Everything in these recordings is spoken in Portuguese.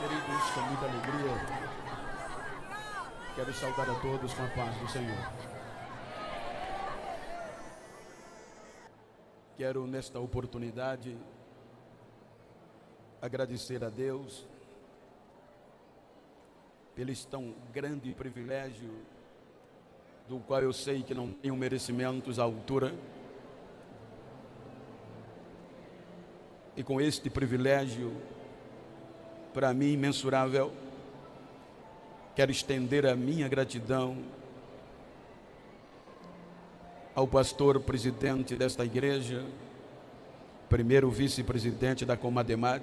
Queridos, com muita alegria, quero saudar a todos com a paz do Senhor. Quero, nesta oportunidade, agradecer a Deus pelo tão grande privilégio, do qual eu sei que não tenho merecimentos à altura. E com este privilégio, para mim, imensurável, quero estender a minha gratidão ao pastor presidente desta igreja, primeiro vice-presidente da Comademat,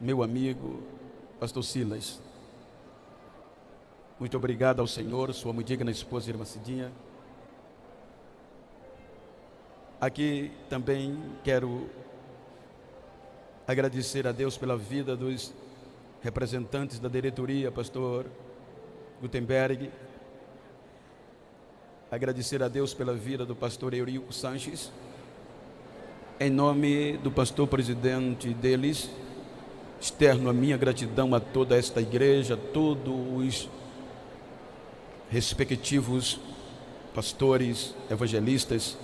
meu amigo, pastor Silas. Muito obrigado ao Senhor, sua muito digna esposa, irmã Cidinha. Aqui também quero agradecer a Deus pela vida dos representantes da diretoria, pastor Gutenberg. Agradecer a Deus pela vida do pastor Eurico Sanches. Em nome do pastor presidente deles, externo a minha gratidão a toda esta igreja, a todos os respectivos pastores, evangelistas,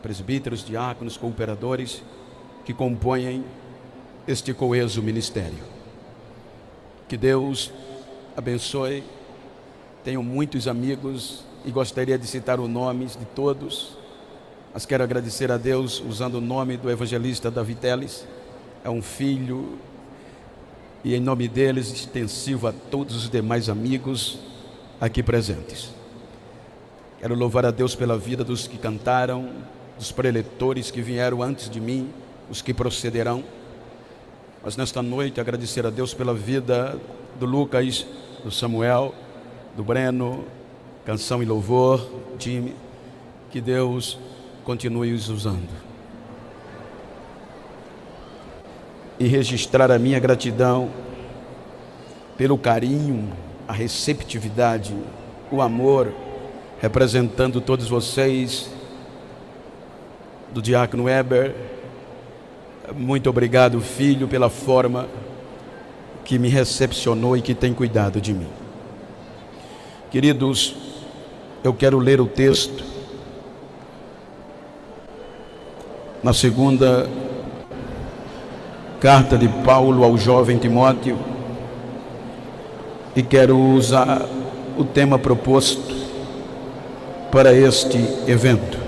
presbíteros, diáconos, cooperadores que compõem este coeso ministério. Que Deus abençoe. Tenho muitos amigos e gostaria de citar os nomes de todos, mas quero agradecer a Deus usando o nome do evangelista Davi Teles, é um filho, e em nome deles extensivo a todos os demais amigos aqui presentes. Quero louvar a Deus pela vida dos que cantaram, dos preletores que vieram antes de mim, os que procederão. Mas nesta noite agradecer a Deus pela vida do Lucas, do Samuel, do Breno, canção e louvor, time, que Deus continue os usando. E registrar a minha gratidão pelo carinho, a receptividade, o amor, representando todos vocês, do diácono Weber. Muito obrigado, filho, pela forma que me recepcionou e que tem cuidado de mim. Queridos, eu quero ler o texto na segunda carta de Paulo ao jovem Timóteo e quero usar o tema proposto para este evento.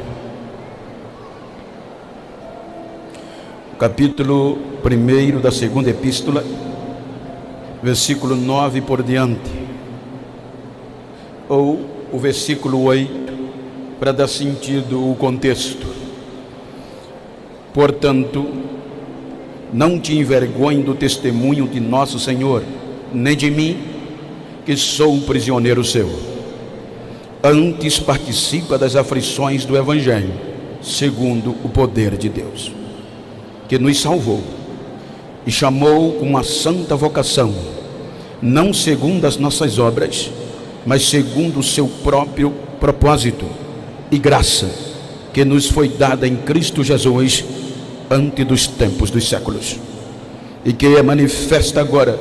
Capítulo 1 da segunda epístola, versículo 9 por diante, ou o versículo 8, para dar sentido ao contexto. Portanto, não te envergonhe do testemunho de nosso Senhor, nem de mim, que sou um prisioneiro seu. Antes participa das aflições do Evangelho, segundo o poder de Deus, que nos salvou e chamou com uma santa vocação, não segundo as nossas obras, mas segundo o seu próprio propósito e graça, que nos foi dada em Cristo Jesus antes dos tempos dos séculos, e que é manifesta agora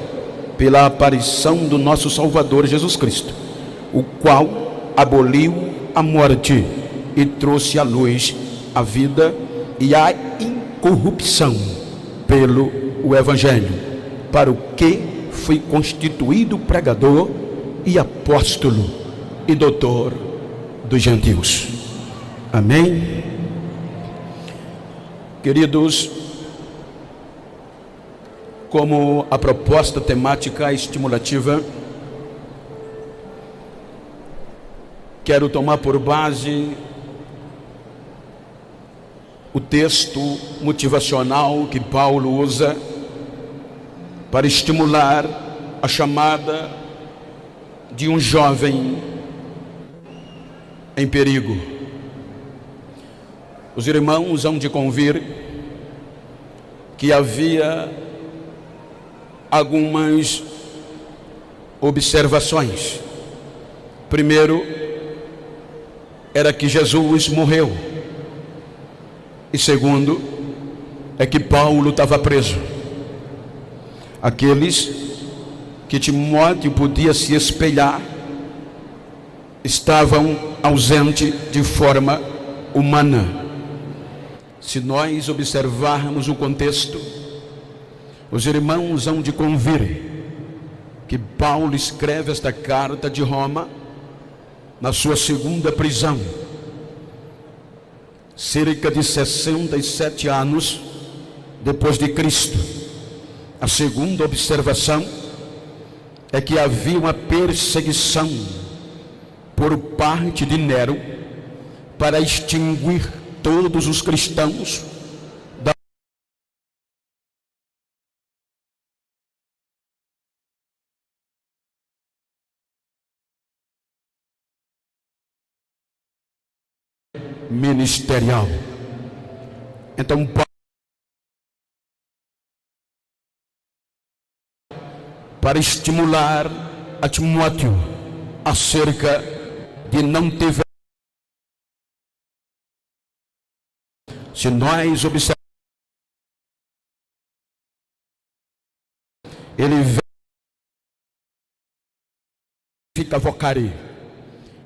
pela aparição do nosso Salvador Jesus Cristo, o qual aboliu a morte e trouxe à luz a vida e a corrupção pelo o Evangelho, para o que fui constituído pregador e apóstolo e doutor dos gentios. Amém? Queridos, como a proposta temática estimulativa, quero tomar por base o texto motivacional que Paulo usa para estimular a chamada de um jovem em perigo. Os irmãos hão de convir que havia algumas observações. Primeiro, era que Jesus morreu. E segundo, é que Paulo estava preso. Aqueles que Timóteo podia se espelhar estavam ausentes de forma humana. Se nós observarmos o contexto, os irmãos hão de convir que Paulo escreve esta carta de Roma na sua segunda prisão, cerca de 67 anos depois de Cristo. A segunda observação é que havia uma perseguição por parte de Nero para extinguir todos os cristãos da ministerial. Então, para estimular a Timóteo acerca de não ter vergonha. Se nós observarmos, ele fica vocare,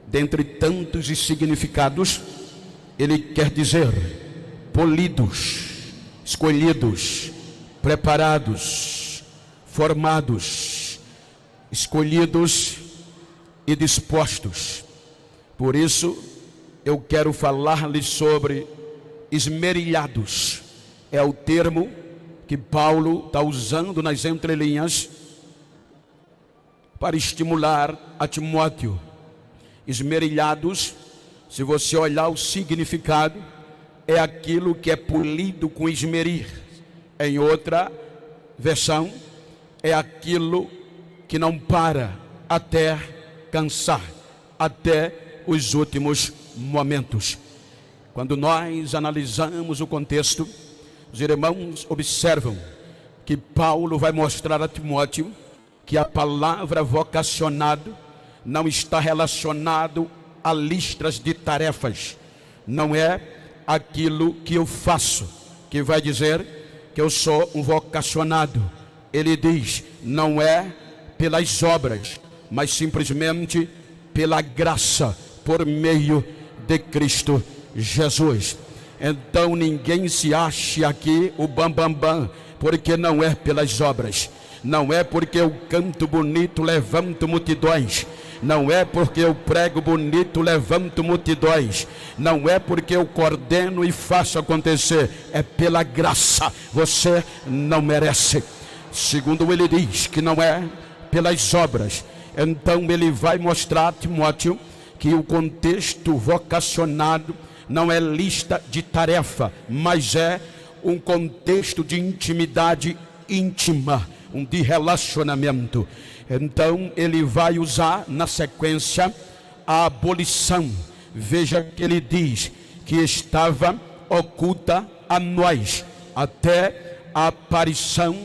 dentre tantos significados, ele quer dizer polidos, escolhidos, preparados, formados, escolhidos e dispostos. Por isso, eu quero falar-lhes sobre esmerilhados. É o termo que Paulo está usando nas entrelinhas para estimular a Timóteo. Esmerilhados, se você olhar o significado, é aquilo que é polido com esmerir. Em outra versão, é aquilo que não para até cansar, até os últimos momentos. Quando nós analisamos o contexto, os irmãos observam que Paulo vai mostrar a Timóteo que a palavra vocacionado não está relacionado a listas de tarefas. Não é aquilo que eu faço que vai dizer que eu sou um vocacionado. Ele diz, não é pelas obras, mas simplesmente pela graça, por meio de Cristo Jesus. Então ninguém se ache aqui o bambambam, porque não é pelas obras, não é porque eu canto bonito, levanto multidões, não é porque eu prego bonito, levanto multidões, não é porque eu coordeno e faço acontecer, é pela graça. Você não merece. Segundo ele diz que não é pelas obras. Então ele vai mostrar a Timóteo que o contexto vocacionado não é lista de tarefa, mas é um contexto de intimidade íntima, de relacionamento. Então ele vai usar na sequência a abolição. Veja que ele diz que estava oculta a nós até a aparição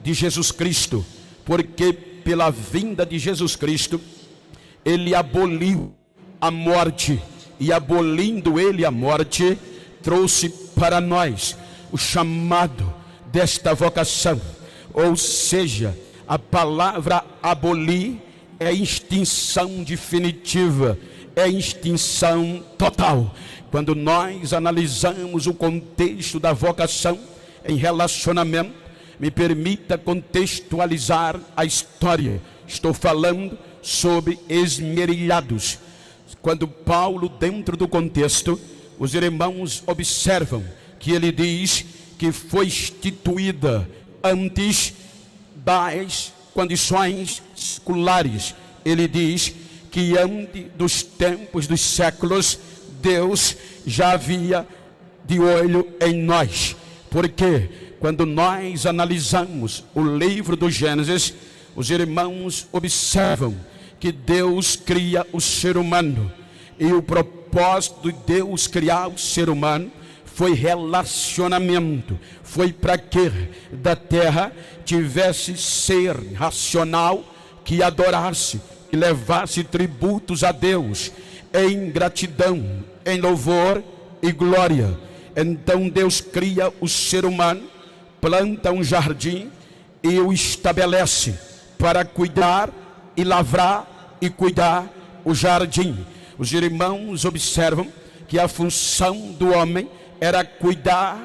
de Jesus Cristo, porque pela vinda de Jesus Cristo ele aboliu a morte, e abolindo ele a morte, trouxe para nós o chamado desta vocação. Ou seja, a palavra abolir é extinção definitiva, é extinção total. Quando nós analisamos o contexto da vocação em relacionamento, me permita contextualizar a história. Estou falando sobre esmerilhados. Quando Paulo, dentro do contexto, os irmãos observam que ele diz que foi instituída antes das condições seculares. Ele diz que antes dos tempos dos séculos, Deus já havia de olho em nós. Porque quando nós analisamos o livro do Gênesis, os irmãos observam que Deus cria o ser humano, e o propósito de Deus criar o ser humano foi relacionamento, foi para que da terra tivesse ser racional que adorasse, que levasse tributos a Deus em gratidão, em louvor e glória. Então Deus cria o ser humano, planta um jardim e o estabelece para cuidar e lavrar e cuidar o jardim. Os irmãos observam que a função do homem era cuidar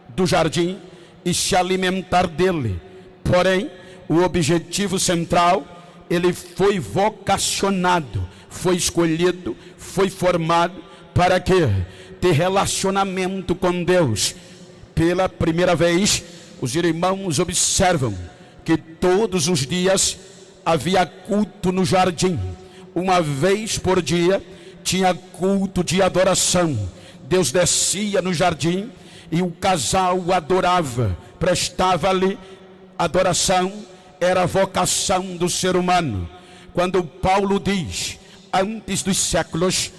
do jardim e se alimentar dele. Porém, o objetivo central, ele foi vocacionado, foi escolhido, foi formado para quê? Ter relacionamento com Deus. Pela primeira vez, os irmãos observam que todos os dias havia culto no jardim. Uma vez por dia tinha culto de adoração. Deus descia no jardim e o casal o adorava, prestava-lhe adoração. Era a vocação do ser humano. Quando Paulo diz, antes dos séculos,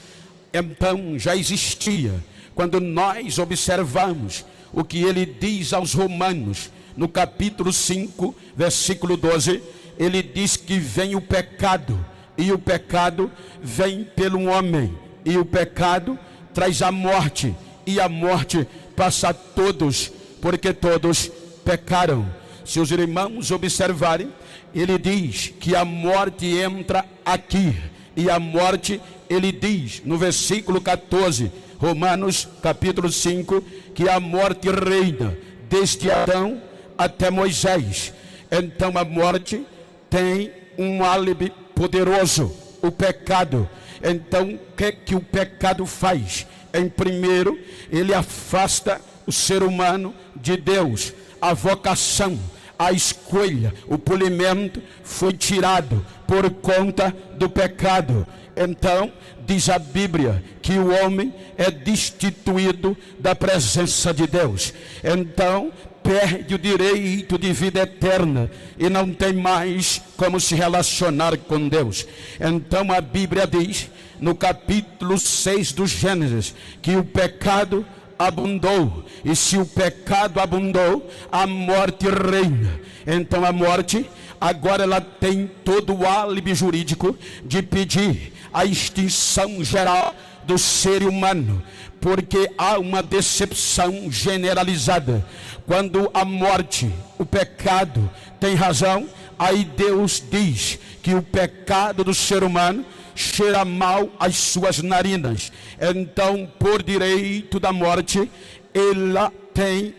então já existia. Quando nós observamos o que ele diz aos Romanos, no capítulo 5, versículo 12, ele diz que vem o pecado, e o pecado vem pelo homem, e o pecado traz a morte, e a morte passa a todos, porque todos pecaram. Se os irmãos observarem, ele diz que a morte entra aqui, e a morte, ele diz no versículo 14, Romanos capítulo 5, que a morte reina desde Adão até Moisés. Então a morte tem um álibi poderoso, o pecado. Então o que o pecado faz? Em primeiro, ele afasta o ser humano de Deus. A vocação, a escolha, o polimento foi tirado por conta do pecado. Então, diz a Bíblia que o homem é destituído da presença de Deus. Então, perde o direito de vida eterna e não tem mais como se relacionar com Deus. Então, a Bíblia diz, no capítulo 6 do Gênesis, que o pecado abundou, e se o pecado abundou, a morte reina. Então a morte agora ela tem todo o álibi jurídico de pedir a extinção geral do ser humano, porque há uma decepção generalizada. Quando a morte, o pecado tem razão, aí Deus diz que o pecado do ser humano cheira mal às suas narinas. Então, por direito da morte, ela tem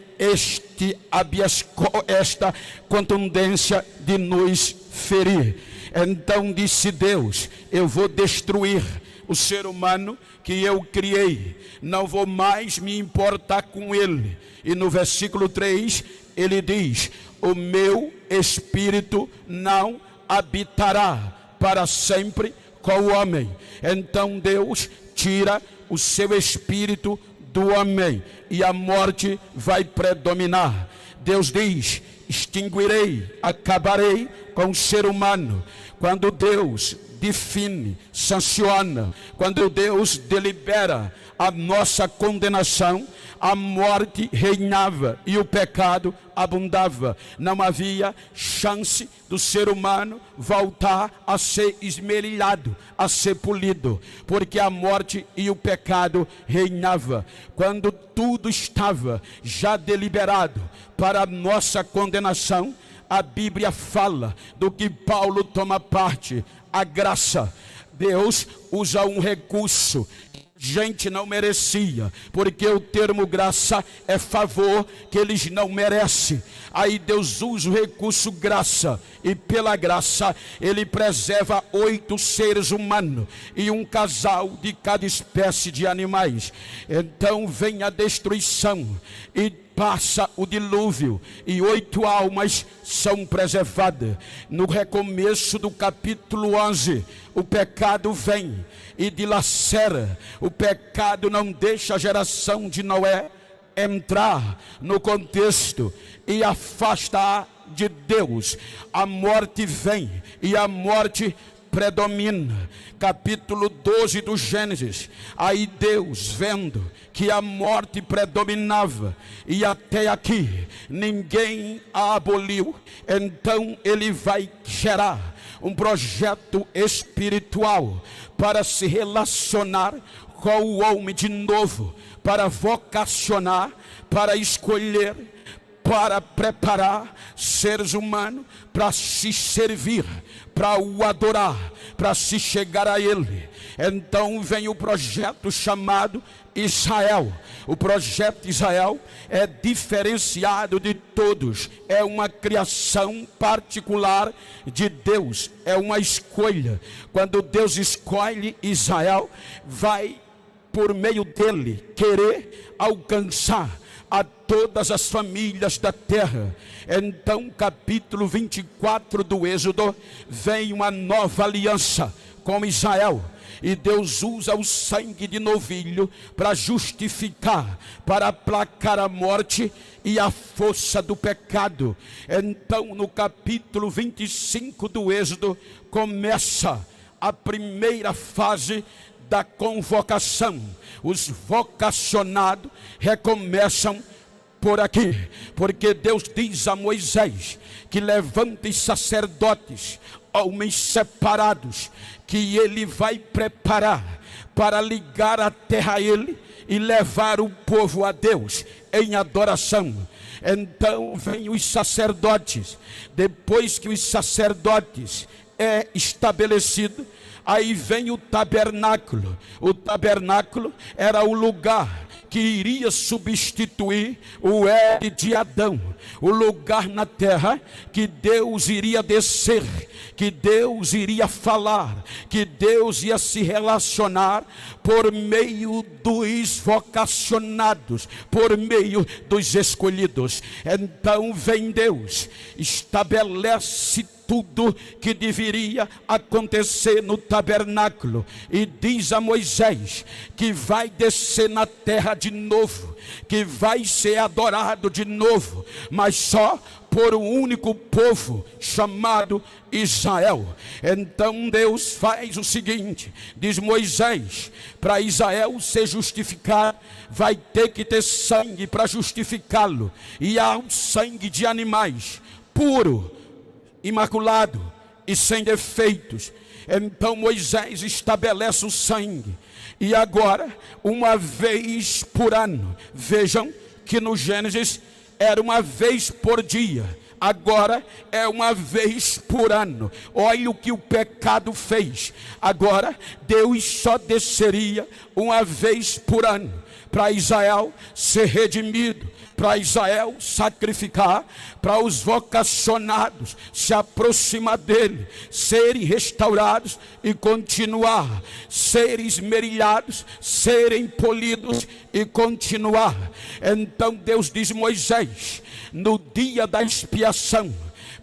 esta contundência de nos ferir. Então disse Deus, eu vou destruir o ser humano que eu criei, não vou mais me importar com ele. E no versículo 3 ele diz, o meu espírito não habitará para sempre com o homem. Então Deus tira o seu espírito do homem e a morte vai predominar. Deus diz, extinguirei, acabarei com o ser humano. Quando Deus define, sanciona, quando Deus delibera a nossa condenação, a morte reinava e o pecado abundava. Não havia chance do ser humano voltar a ser esmerilhado, a ser polido, porque a morte e o pecado reinava. Quando tudo estava já deliberado para a nossa condenação, a Bíblia fala do que Paulo toma parte, a graça. Deus usa um recurso que gente não merecia, porque o termo graça é favor que eles não merecem. Aí Deus usa o recurso graça, e pela graça ele preserva 8 seres humanos e um casal de cada espécie de animais. Então vem a destruição e passa o dilúvio e 8 almas são preservadas. No recomeço do capítulo 11, o pecado vem e dilacera. O pecado não deixa a geração de Noé entrar no contexto e afasta de Deus. A morte vem e a morte predomina. Capítulo 12 do Gênesis, aí Deus vendo que a morte predominava e até aqui ninguém a aboliu, então ele vai gerar um projeto espiritual para se relacionar com o homem de novo, para vocacionar, para escolher, para preparar seres humanos para se servir, para o adorar, para se chegar a Ele. Então vem o projeto chamado Israel. O projeto Israel é diferenciado de todos, é uma criação particular de Deus, é uma escolha. Quando Deus escolhe Israel, vai por meio dele querer alcançar a todas as famílias da terra. Então, capítulo 24 do Êxodo, vem uma nova aliança com Israel. E Deus usa o sangue de novilho para justificar, para aplacar a morte e a força do pecado. Então, no capítulo 25 do Êxodo, começa a primeira fase da convocação. Os vocacionados recomeçam por aqui, porque Deus diz a Moisés que levante sacerdotes, homens separados, que ele vai preparar para ligar a terra a ele e levar o povo a Deus em adoração. Então vem os sacerdotes. Depois que os sacerdotes é estabelecido, aí vem o tabernáculo. O tabernáculo era o lugar que iria substituir o Éden de Adão, o lugar na terra que Deus iria descer, que Deus iria falar, que Deus ia se relacionar por meio dos vocacionados, por meio dos escolhidos. Então vem Deus, estabelece tudo que deveria acontecer no tabernáculo e diz a Moisés que vai descer na terra de novo, que vai ser adorado de novo, mas só por um único povo chamado Israel. Então Deus faz o seguinte, diz Moisés, para Israel ser justificado, vai ter que ter sangue para justificá-lo, e há um sangue de animais puro, imaculado e sem defeitos. Então Moisés estabelece o sangue, e agora, uma vez por ano, vejam que no Gênesis era uma vez por dia, agora é uma vez por ano. Olha o que o pecado fez. Agora Deus só desceria uma vez por ano, para Israel ser redimido, para Israel sacrificar, para os vocacionados se aproximar dele, serem restaurados e continuar, serem esmerilhados, serem polidos e continuar. Então Deus diz a Moisés, no dia da expiação,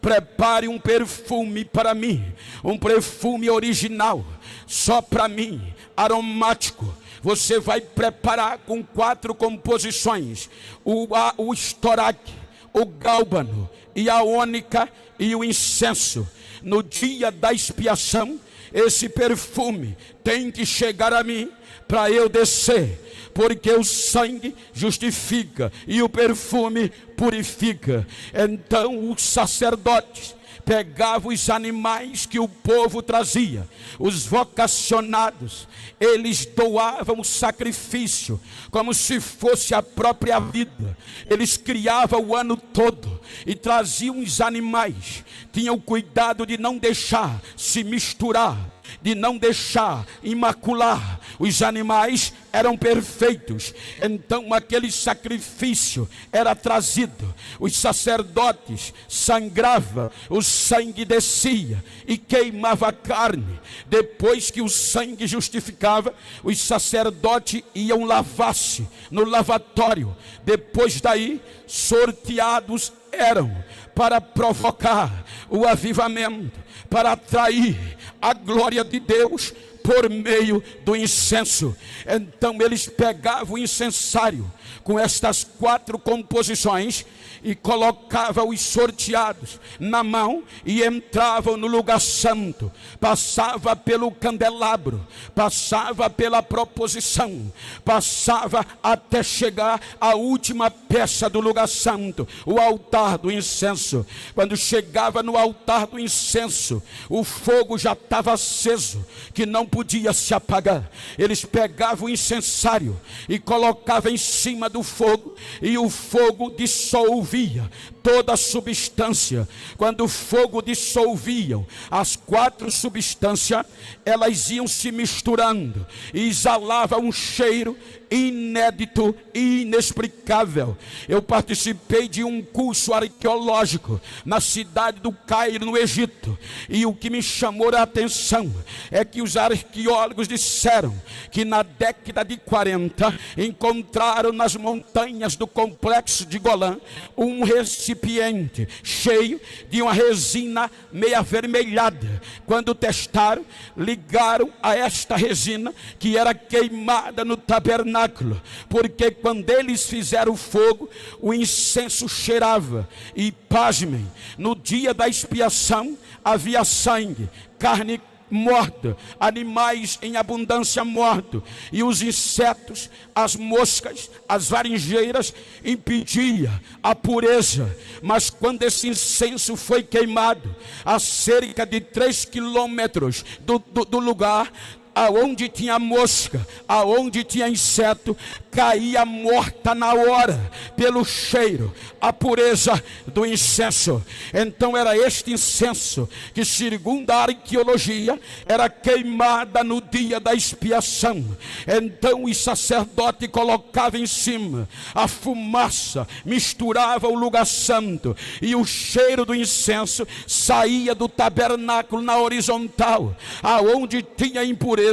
prepare um perfume para mim, um perfume original, só para mim, aromático. Você vai preparar com 4 composições: o estoraque, o gálbano e a ônica e o incenso. No dia da expiação, esse perfume tem que chegar a mim para eu descer, porque o sangue justifica e o perfume purifica. Então os sacerdotes pegavam os animais que o povo trazia, os vocacionados, eles doavam o sacrifício como se fosse a própria vida. Eles criavam o ano todo e traziam os animais, tinham cuidado de não deixar se misturar, de não deixar imacular. Os animais eram perfeitos, então aquele sacrifício era trazido, os sacerdotes sangravam, o sangue descia e queimava a carne. Depois que o sangue justificava, os sacerdotes iam lavar-se no lavatório. Depois daí, sorteados eram para provocar o avivamento, para atrair a glória de Deus por meio do incenso. Então eles pegavam o incensário com estas 4 composições e colocavam os sorteados na mão e entravam no lugar santo. Passava pelo candelabro, passava pela proposição, passava até chegar à última peça do lugar santo, o altar do incenso. Quando chegava no altar do incenso, o fogo já estava aceso, que não podia se apagar. Eles pegavam o incensário e colocavam em cima do fogo, e o fogo dissolvia toda a substância. Quando o fogo dissolvia as 4 substâncias, elas iam se misturando e exalava um cheiro inédito e inexplicável. Eu participei de um curso arqueológico na cidade do Cairo, no Egito, e o que me chamou a atenção é que os arqueólogos disseram que na década de 40 encontraram nas montanhas do complexo de Golã um recipiente cheio de uma resina meio avermelhada. Quando testaram, ligaram a esta resina, que era queimada no tabernáculo, porque quando eles fizeram fogo, o incenso cheirava. E pasmem, no dia da expiação havia sangue, carne morta, animais em abundância mortos, e os insetos, as moscas, as varingeiras impediam a pureza. Mas quando esse incenso foi queimado a cerca de 3 quilômetros do lugar aonde tinha mosca, aonde tinha inseto, caía morta na hora, pelo cheiro, a pureza do incenso. Então era este incenso que, segundo a arqueologia, era queimada no dia da expiação. Então os sacerdotes colocavam em cima a fumaça, misturava o lugar santo, e o cheiro do incenso saía do tabernáculo na horizontal, aonde tinha impureza,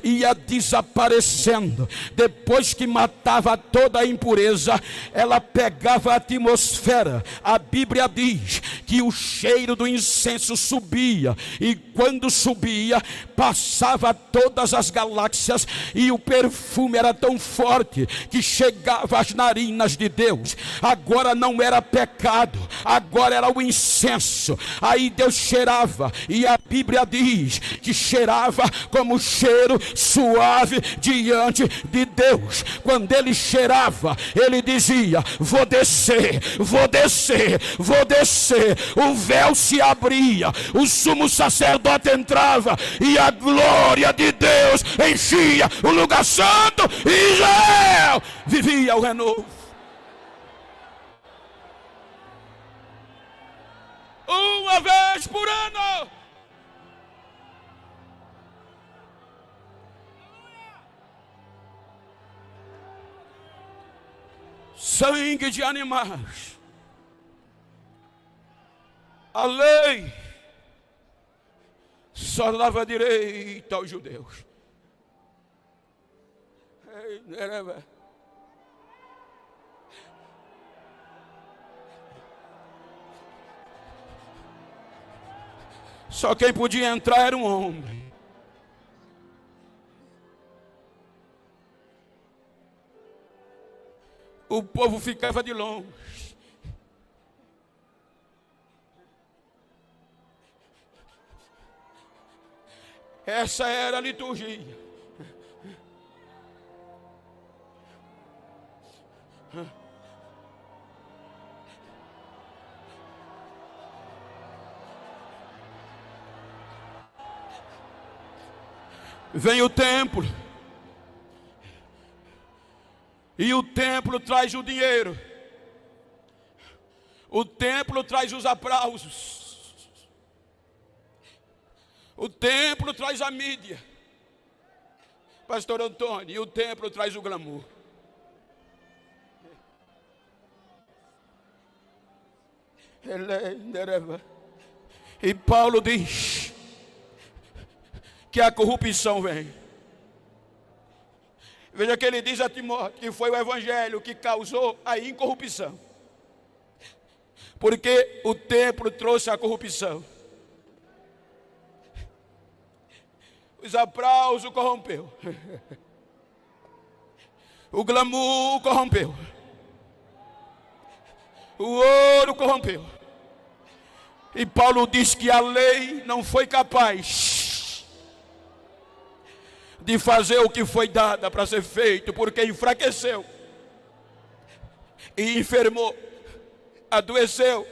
ia desaparecendo. Depois que matava toda a impureza, ela pegava a atmosfera. A Bíblia diz que o cheiro do incenso subia, e quando subia, passava todas as galáxias, e o perfume era tão forte que chegava às narinas de Deus. Agora não era pecado, agora era o incenso. Aí Deus cheirava, e a Bíblia diz que cheirava como cheiro suave diante de Deus. Quando ele cheirava, ele dizia: vou descer, vou descer, vou descer. O véu se abria, o sumo sacerdote entrava, e a glória de Deus enchia o lugar santo, e Israel vivia o renovo. Uma vez por ano. Sangue de animais. A lei só dava direito aos judeus. Só quem podia entrar era um homem. O povo ficava de longe. Essa era a liturgia. Vem o templo, e o templo traz o dinheiro, o templo traz os aplausos, o templo traz a mídia, pastor Antônio, e o templo traz o glamour. E Paulo diz que a corrupção vem. Veja que ele diz a Timóteo que foi o evangelho que causou a incorrupção, porque o templo trouxe a corrupção. Os aplausos corrompeu, o glamour corrompeu, o ouro corrompeu. E Paulo diz que a lei não foi capaz de fazer o que foi dada para ser feito, porque enfraqueceu e enfermou, adoeceu.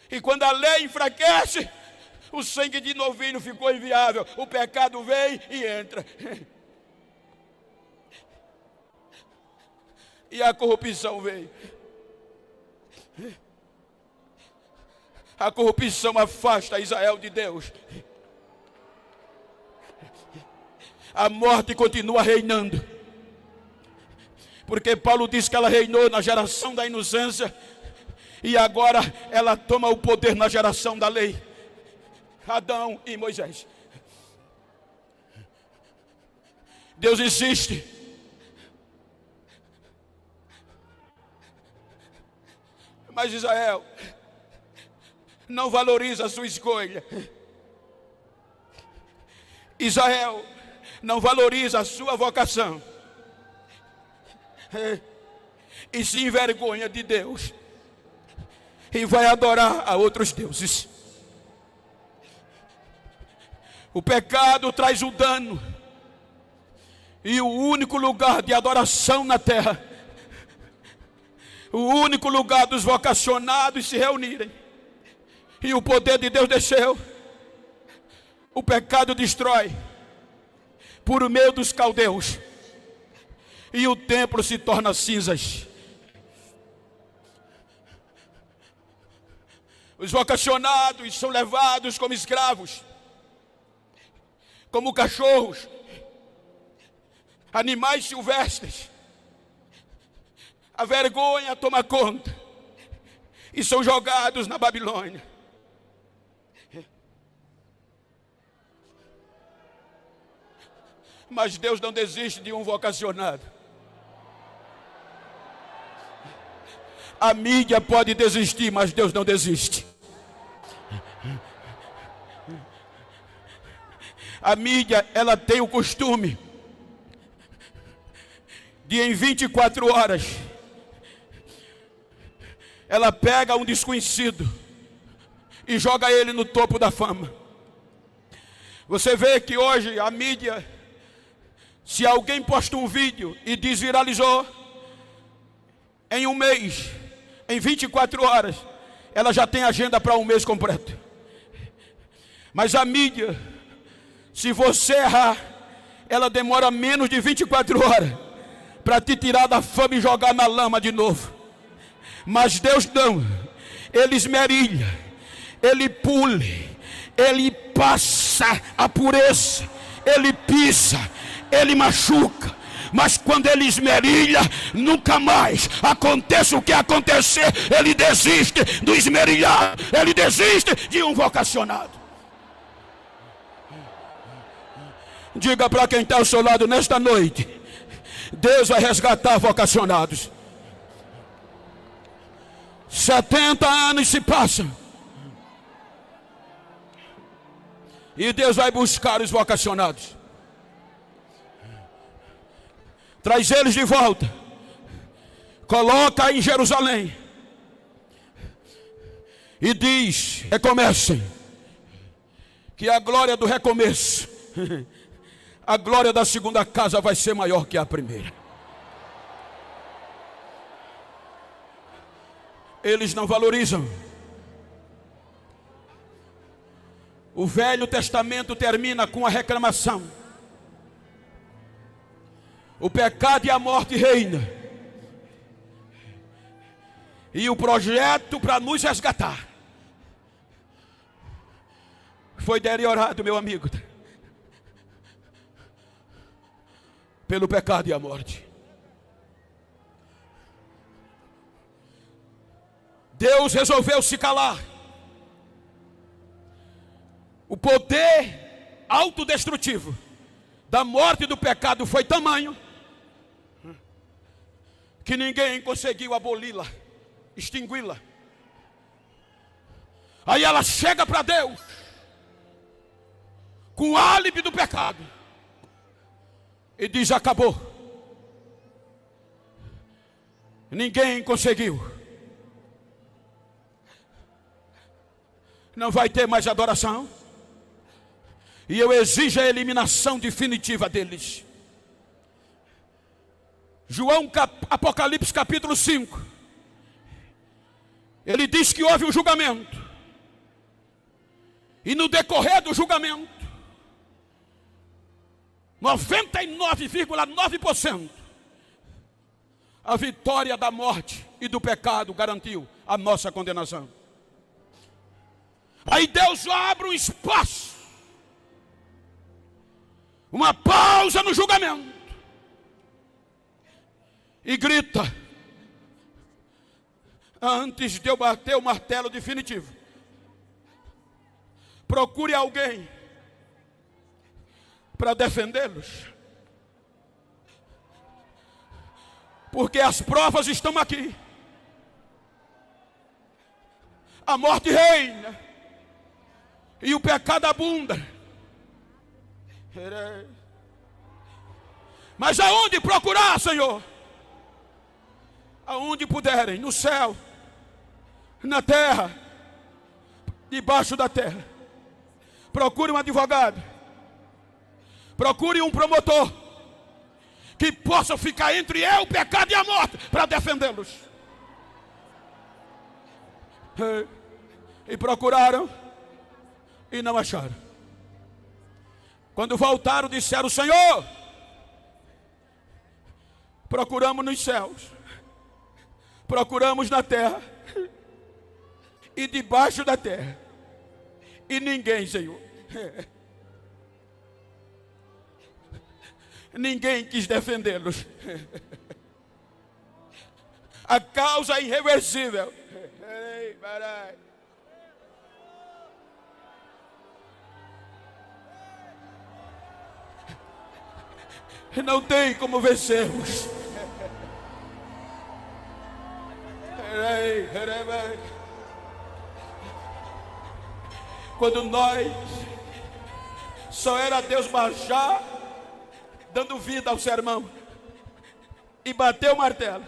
E quando a lei enfraquece, O sangue de novilho ficou inviável. O pecado vem e entra. E a corrupção veio. A corrupção afasta Israel de Deus. A morte continua reinando. Porque Paulo diz que ela reinou na geração da inocência. E agora ela toma o poder na geração da lei. Adão e Moisés. Deus insiste. Mas Israel não valoriza a sua escolha. Israel não valoriza a sua vocação. E se envergonha de Deus. E vai adorar a outros deuses. O pecado traz o dano. E o único lugar de adoração na terra, o único lugar dos vocacionados se reunirem, e o poder de Deus desceu. O pecado destrói por meio dos caldeus, e o templo se torna cinzas. Os vocacionados são levados como escravos, como cachorros, animais silvestres. A vergonha toma conta e são jogados na Babilônia. Mas Deus não desiste de um vocacionado. A mídia pode desistir, mas Deus não desiste. A mídia, ela tem o costume de em 24 horas ela pega um desconhecido e joga ele no topo da fama. Você vê que hoje a mídia, se alguém posta um vídeo e desviralizou, em um mês, em 24 horas, ela já tem agenda para um mês completo. Mas a mídia, se você errar, ela demora menos de 24 horas para te tirar da fama e jogar na lama de novo. Mas Deus não, Ele esmerilha, Ele pule, Ele passa a pureza, Ele pisa, Ele machuca. Mas quando Ele esmerilha, nunca mais aconteça o que acontecer. Ele desiste do esmerilhar, Ele desiste de um vocacionado. Diga para quem está ao seu lado nesta noite: Deus vai resgatar vocacionados. 70 anos se passam e Deus vai buscar os vocacionados. Traz eles de volta. Coloca em Jerusalém e diz: recomecem. Que a glória do recomeço, a glória da segunda casa vai ser maior que a primeira. Eles não valorizam. O Velho Testamento termina com a reclamação. O pecado e a morte reina. E o projeto para nos resgatar foi deteriorado, meu amigo, pelo pecado e a morte. Deus resolveu se calar. O poder autodestrutivo da morte e do pecado foi tamanho que ninguém conseguiu aboli-la, extingui-la. Aí ela chega para Deus com o álibi do pecado e diz: acabou. Ninguém conseguiu. Não vai ter mais adoração. E eu exijo a eliminação definitiva deles. Apocalipse capítulo 5. Ele diz que houve um julgamento. E no decorrer do julgamento, 99,9%, a vitória da morte e do pecado garantiu a nossa condenação. Aí Deus abre um espaço, uma pausa no julgamento, e grita: antes de eu bater o martelo definitivo, procure alguém para defendê-los, porque as provas estão aqui. A morte reina e o pecado abunda. Mas aonde procurar, Senhor? Aonde puderem, no céu, na terra, debaixo da terra. Procure um advogado, procure um promotor que possa ficar entre eu, o pecado e a morte, para defendê-los. E procuraram e não acharam. Quando voltaram, disseram: Senhor, procuramos nos céus, procuramos na terra e debaixo da terra, e ninguém, Senhor, ninguém quis defendê-los. A causa é irreversível. Não tem como vencermos. Quando nós só era Deus baixar, dando vida ao sermão e bater o martelo.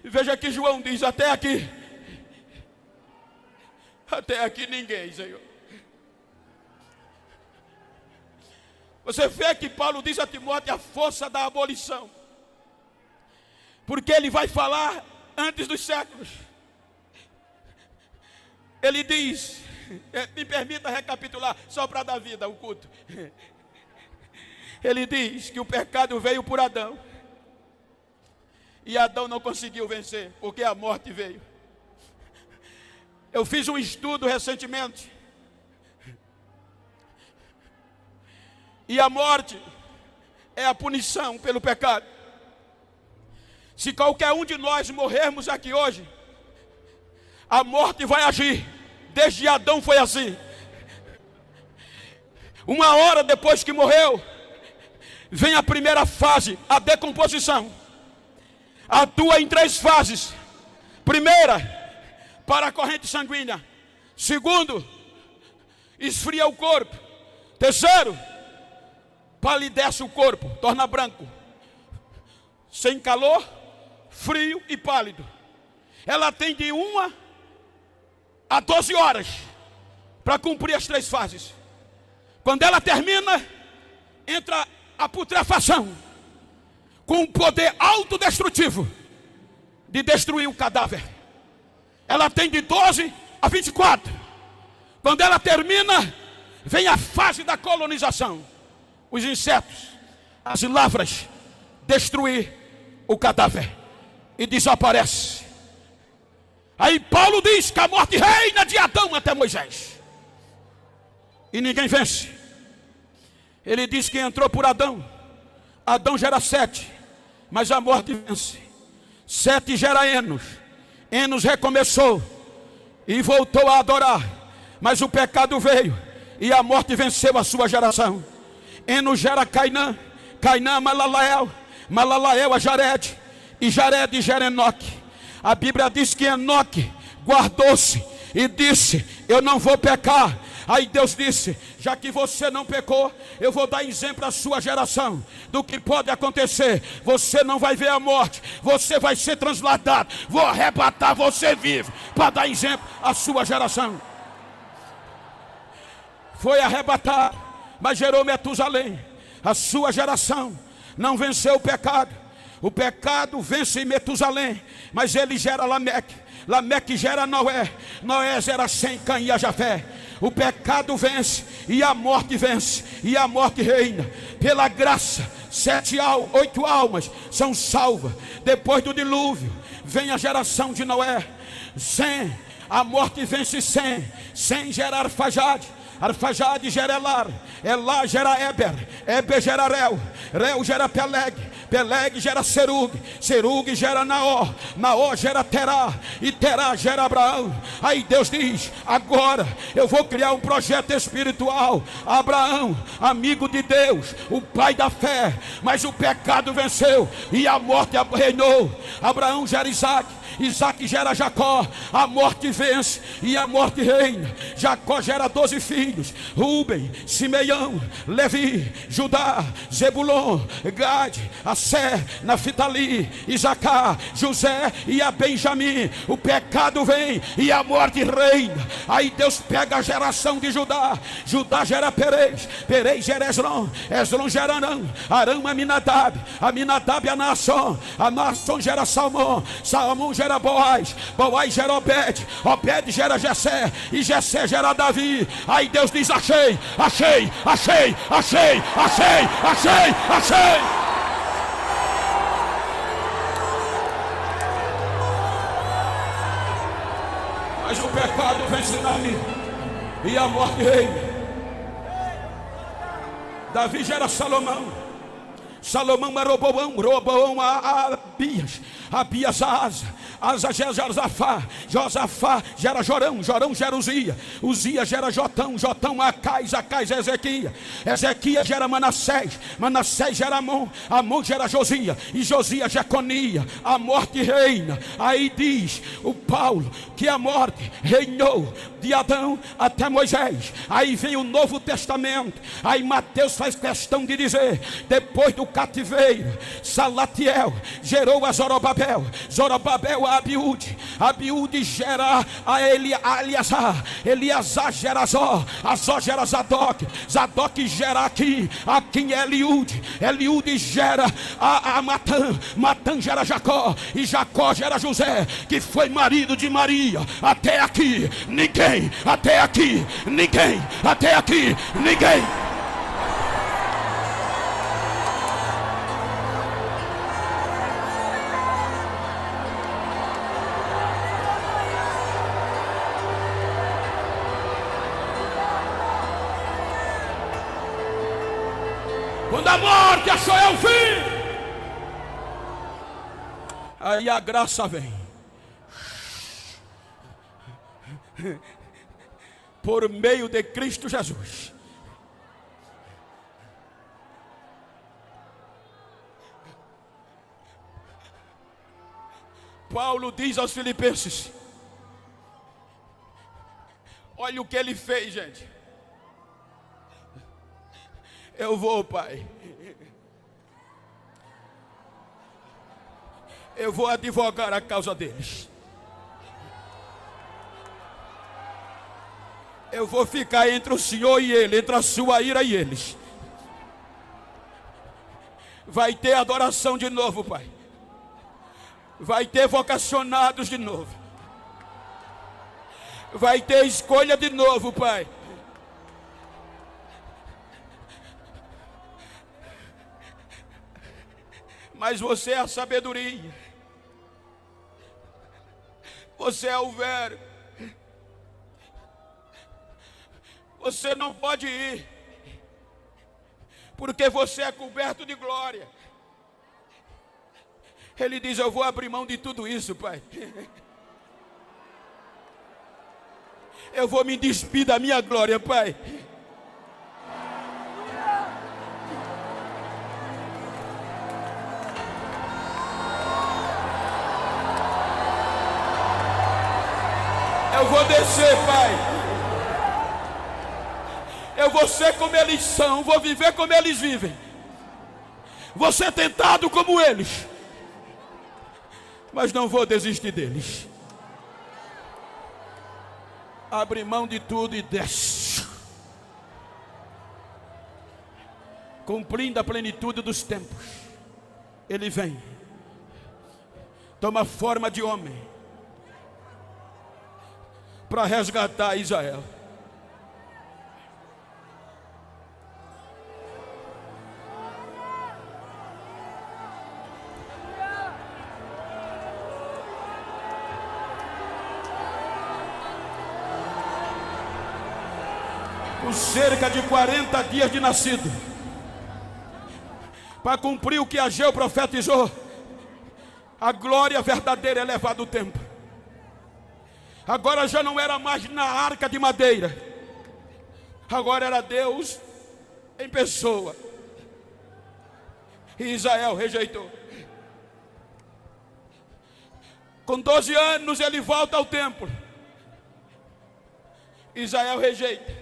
E veja que João diz: até aqui ninguém, Senhor. Você vê que Paulo diz a Timóteo a força da abolição, porque ele vai falar antes dos séculos. Ele diz, me permita recapitular, só para dar vida ao culto. Ele diz que o pecado veio por Adão, e Adão não conseguiu vencer, porque a morte veio. Eu fiz um estudo recentemente, e a morte é a punição pelo pecado. Se qualquer um de nós morrermos aqui hoje, a morte vai agir. Desde Adão foi assim. Uma hora depois que morreu, vem a primeira fase, a decomposição. Atua em 3 fases. Primeira, para a corrente sanguínea. Segundo, esfria o corpo. Terceiro, palidece o corpo, torna branco, sem calor, frio e pálido. Ela tem de 1 a 12 horas para cumprir as 3 fases. Quando ela termina, entra a putrefação, com um poder autodestrutivo de destruir o cadáver. Ela tem de 12 a 24. Quando ela termina, vem a fase da colonização. Os insetos, as lavras, destruir o cadáver e desaparece. Aí Paulo diz que a morte reina de Adão até Moisés, e ninguém vence. Ele diz que entrou por Adão. Adão gera Sete, mas a morte vence. Sete gera Enos. Enos recomeçou e voltou a adorar, mas o pecado veio e a morte venceu a sua geração. Enos gera Cainã, Cainã a Malalael, Malalael a Jared, e Jared gera Enoque. A Bíblia diz que Enoque guardou-se e disse: eu não vou pecar. Aí Deus disse: já que você não pecou, eu vou dar exemplo à sua geração do que pode acontecer. Você não vai ver a morte, você vai ser transladado, vou arrebatar você vivo, para dar exemplo à sua geração. Foi arrebatar, mas gerou Metusalém. A sua geração não venceu o pecado. O pecado vence em Metusalém, mas ele gera Lameque. Lameque gera Noé. Noé gera Sem, Caim e Jafé. O pecado vence e a morte vence, e a morte reina. Pela graça, 8 almas são salvas. Depois do dilúvio vem a geração de Noé. Sem, a morte vence Sem. Sem gera Arfaxade. Arfaxade gera Elar. Elar gera Eber. Eber gera Reu. Reu gera Peleg. Peleg gera Serug. Serug gera Naó. Naó gera Terá. E Terá gera Abraão. Aí Deus diz: agora eu vou criar um projeto espiritual. Abraão, amigo de Deus, o pai da fé. Mas o pecado venceu e a morte reinou. Abraão gera Isaac. Isaac gera Jacó. A morte vence e a morte reina. Jacó gera 12 filhos: Rúben, Simeão, Levi, Judá, Zebulon, Gade, Asser, Naftali, Isacar, José e a Benjamim. O pecado vem e a morte reina. Aí Deus pega a geração de Judá. Judá gera Perez. Perez gera Esrom. Esrom gera Arão. Arão Aminadab. Aminadab a Naasson. A Naasson gera Salmão. Salmão gera Boaz. Boaz gera Obed. Obed gera Jessé. E Jessé gera Davi. Aí Deus diz: achei, achei, achei, achei, achei, achei, achei. Mas o pecado vence Davi e a morte reina. Davi gera Salomão. Salomão a Roboão. Roboão a Abias. Abias a Asa. Asa gera Josafá. Josafá gera Jorão. Jorão gera Uzia. Uzia gera Jotão. Jotão a Acais. Acais a Ezequias. Ezequias gera Manassés. Manassés gera Amon. Amon gera Josia. E Josia Jeconia. A morte reina. Aí diz o Paulo que a morte reinou de Adão até Moisés. Aí vem o Novo Testamento. Aí Mateus faz questão de dizer: depois do cativeiro, Salatiel gerou a Zorobabel. Zorobabel a Abiúde. Abiúde gera a Eleazar. Eleazar gera Azó. Azó gera Zadok. Zadok gera Aquim. Aquim é Eliúde. Eliúde gera a Matã. Matã gera Jacó. E Jacó gera José, que foi marido de Maria. Até aqui ninguém. Até aqui ninguém. Até aqui ninguém. Quando a morte achou é o fim, aí a graça vem. Por meio de Cristo Jesus. Paulo diz aos Filipenses: olha o que ele fez, gente. Eu vou, Pai. Eu vou advogar a causa deles. Eu vou ficar entre o Senhor e ele, entre a sua ira e eles. Vai ter adoração de novo, Pai. Vai ter vocacionados de novo. Vai ter escolha de novo, Pai. Mas você é a sabedoria. Você é o Verbo. Você não pode ir, porque você é coberto de glória. Ele diz: eu vou abrir mão de tudo isso, Pai. Eu vou me despir da minha glória, Pai. Eu vou descer, Pai. Eu vou ser como eles são, vou viver como eles vivem. Vou ser tentado como eles, mas não vou desistir deles. Abre mão de tudo e desce, cumprindo a plenitude dos tempos. Ele vem. toma forma de homem para resgatar Israel. Com cerca de 40 dias de nascido, para cumprir o que Ageu profetizou, a glória verdadeira é levada do templo. Agora já não era mais na arca de madeira, agora era Deus em pessoa. E Israel rejeitou. Com 12 anos ele volta ao templo. Israel rejeita.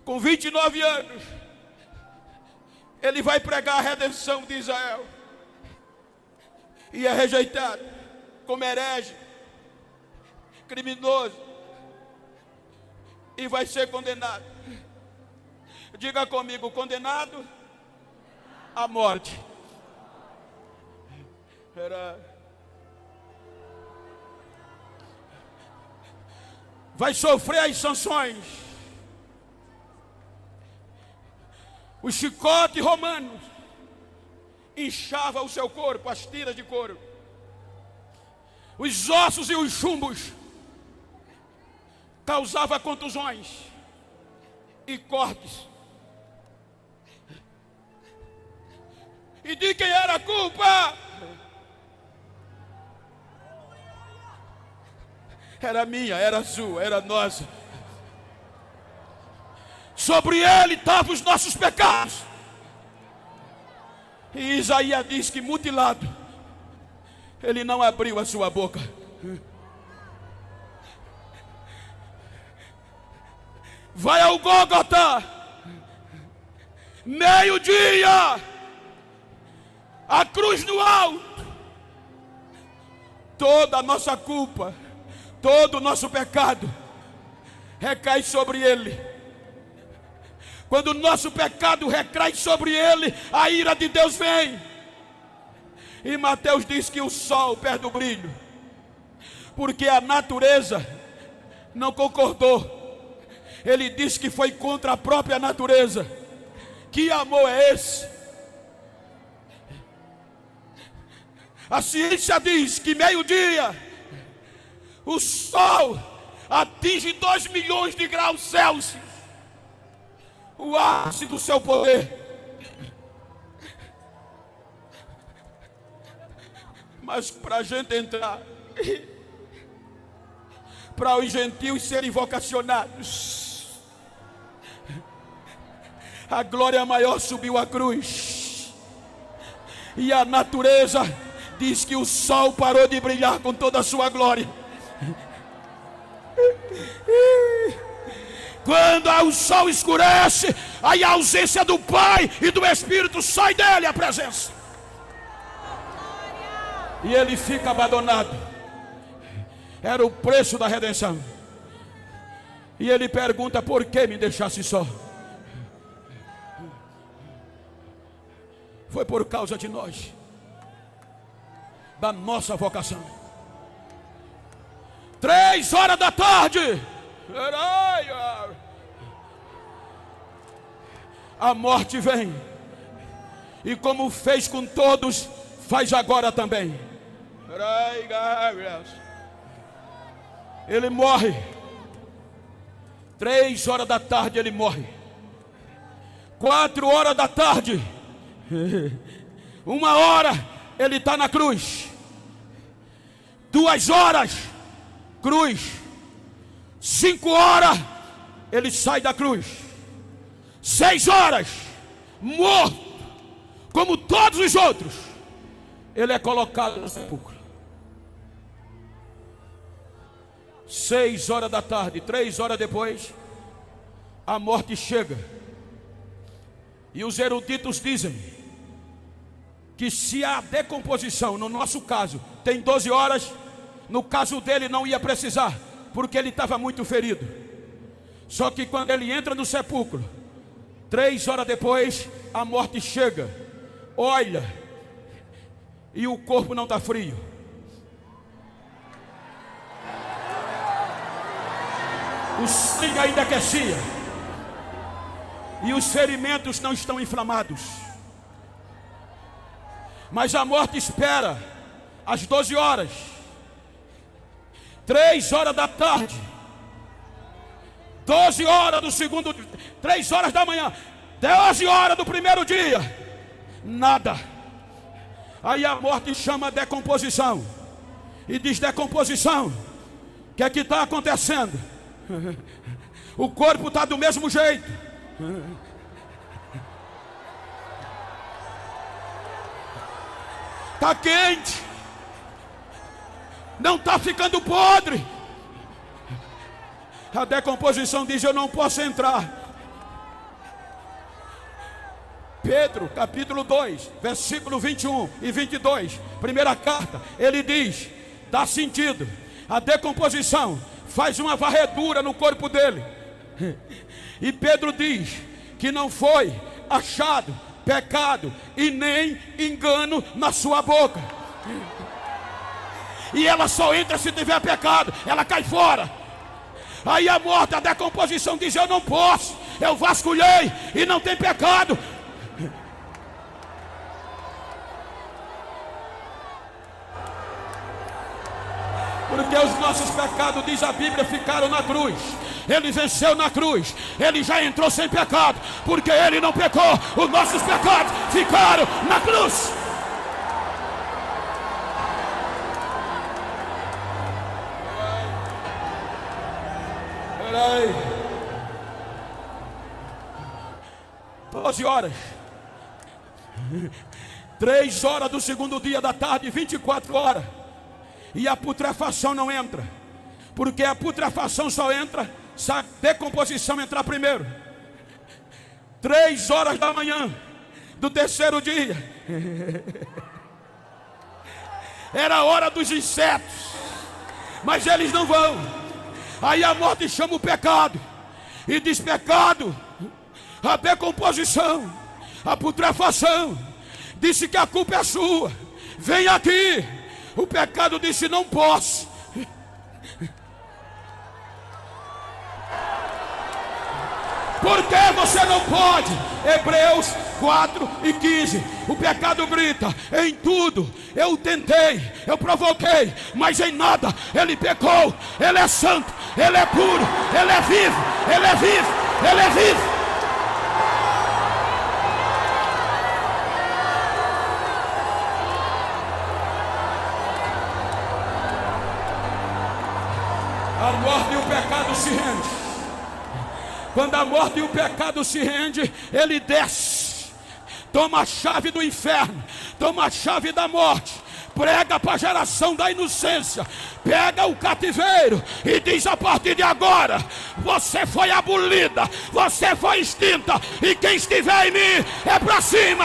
Com 29 anos, ele vai pregar a redenção de Israel. E é rejeitado como herege, criminoso. E vai ser condenado. Diga comigo, condenado à morte. Vai sofrer as sanções. O chicote romano inchava o seu corpo, as tiras de couro. Os ossos e os chumbos causavam contusões e cortes. E de quem era a culpa? Era minha, era sua, era nossa. Sobre ele estavam os nossos pecados. E Isaías diz que mutilado, ele não abriu a sua boca. Vai ao Gólgota, meio-dia, a cruz no alto. Toda a nossa culpa, todo o nosso pecado recai sobre ele. Quando o nosso pecado recai sobre ele, a ira de Deus vem. E Mateus diz que o sol perde o brilho, porque a natureza não concordou. Ele diz que foi contra a própria natureza. Que amor é esse? A ciência diz que meio-dia o sol atinge 2 milhões de graus Celsius, o ápice do seu poder. Mas para a gente entrar, para os gentios serem vocacionados, a glória maior subiu à cruz. E a natureza diz que o sol parou de brilhar com toda a sua glória. Quando o sol escurece, aí a ausência do Pai e do Espírito sai dele a presença. E ele fica abandonado. Era o preço da redenção. E ele pergunta: por que me deixasse só? Foi por causa de nós, da nossa vocação. 3 horas da tarde, a morte vem, e como fez com todos, faz agora também. Ele morre. 3 horas da tarde ele morre. 4 horas da tarde, 1 hora ele está na cruz. 2 horas, cruz. 5 horas ele sai da cruz. 6 horas, morto, como todos os outros, ele é colocado no sepulcro. 6 horas da tarde, 3 horas depois, a morte chega. E os eruditos dizem que se a decomposição, no nosso caso, tem 12 horas, no caso dele não ia precisar, porque ele estava muito ferido. Só que quando ele entra no sepulcro, 3 horas depois, a morte chega, olha e o corpo não está frio. O sangue ainda aquecia e os ferimentos não estão inflamados. Mas a morte espera às 12 horas, 3 horas da tarde, 12 horas do segundo, 3 horas da manhã, 12 horas do primeiro dia, nada. Aí a morte chama a decomposição e diz: decomposição, o que é que está acontecendo? O corpo está do mesmo jeito. Está quente, não está ficando podre. A decomposição diz: eu não posso entrar. Pedro capítulo 2, versículo 21 e 22, primeira carta, ele diz, dá sentido. A decomposição faz uma varredura no corpo dele. E Pedro diz que não foi achado pecado e nem engano na sua boca. E ela só entra se tiver pecado, ela cai fora. Aí a morte, a decomposição diz: eu não posso, eu vasculhei e não tem pecado. Porque os nossos pecados, diz a Bíblia, ficaram na cruz. Ele venceu na cruz, ele já entrou sem pecado, porque ele não pecou. Os nossos pecados ficaram na cruz. Peraí. 12 horas, 3 horas do segundo dia da tarde, 24 horas. E a putrefação não entra, porque a putrefação só entra se a decomposição entrar primeiro. 3 horas da manhã do terceiro dia, era a hora dos insetos, mas eles não vão. Aí a morte chama o pecado e diz: pecado, a decomposição, a putrefação disse que a culpa é sua, vem aqui. O pecado disse: não posso. Por que você não pode? Hebreus 4:15. O pecado grita: em tudo eu tentei, eu provoquei, mas em nada ele pecou. Ele é santo, ele é puro, ele é vivo, ele é vivo, ele é vivo. A morte e o pecado se rendem. Quando a morte e o pecado se rendem, ele desce, toma a chave do inferno, toma a chave da morte, prega para a geração da inocência, pega o cativeiro e diz: a partir de agora você foi abolida, você foi extinta, e quem estiver em mim é para cima,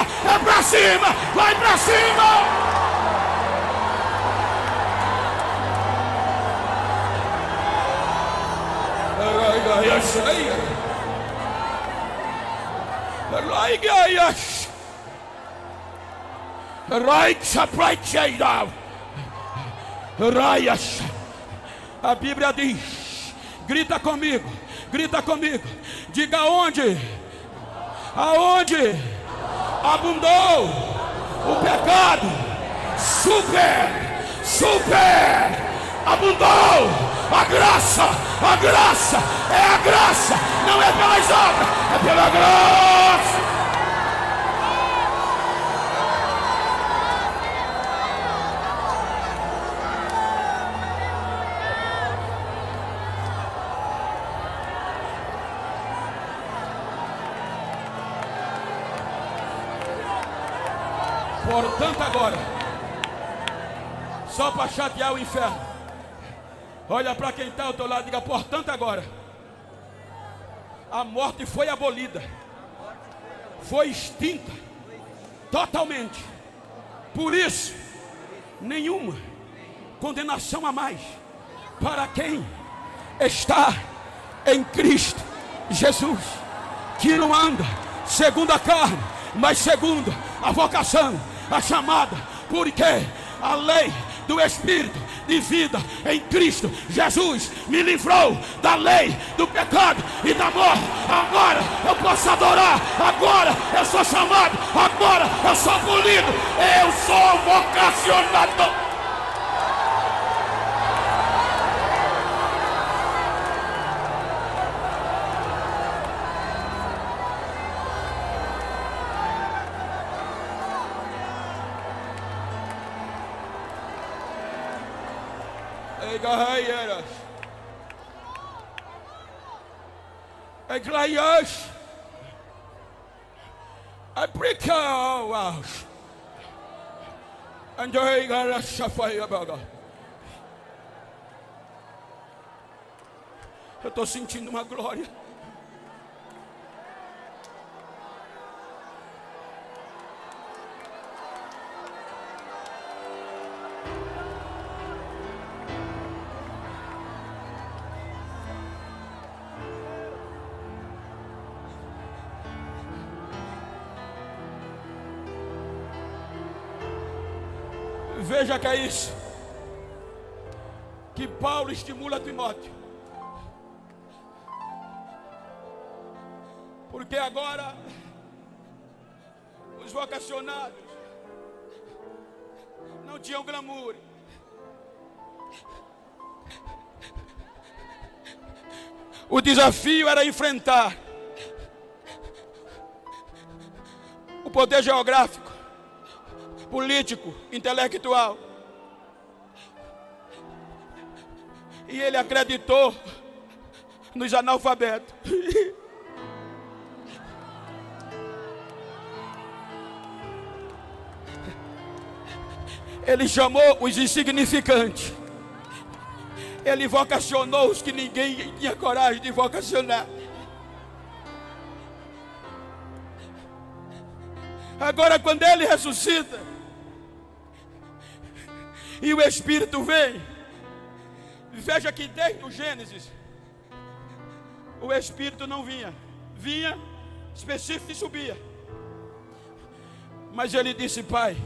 vai para cima. A Bíblia diz, grita comigo, diga: aonde abundou o pecado, super abundou a graça, é a graça, não é pelas obras, é pela graça. Portanto agora, só para chatear o inferno, olha para quem está ao teu lado e diga: portanto agora, a morte foi abolida, foi extinta totalmente. Por isso, nenhuma condenação a mais para quem está em Cristo Jesus, que não anda segundo a carne, mas segundo a vocação, a chamada porque a lei do Espírito de vida em Cristo Jesus me livrou da lei do pecado e da morte. Agora eu posso adorar, agora eu sou chamado, agora eu sou polido, eu sou vocacionado. Glaias, I break out, and I got a sapphire burger. Eu estou sentindo uma glória. Veja que é isso que Paulo estimula Timóteo, porque agora os vocacionados não tinham glamour, o desafio era enfrentar o poder geográfico, político, intelectual. E ele acreditou nos analfabetos. Ele chamou os insignificantes. Ele vocacionou os que ninguém tinha coragem de vocacionar. Agora, quando ele ressuscita e o Espírito vem, veja que desde o Gênesis o Espírito não vinha específico e subia, mas ele disse: Pai,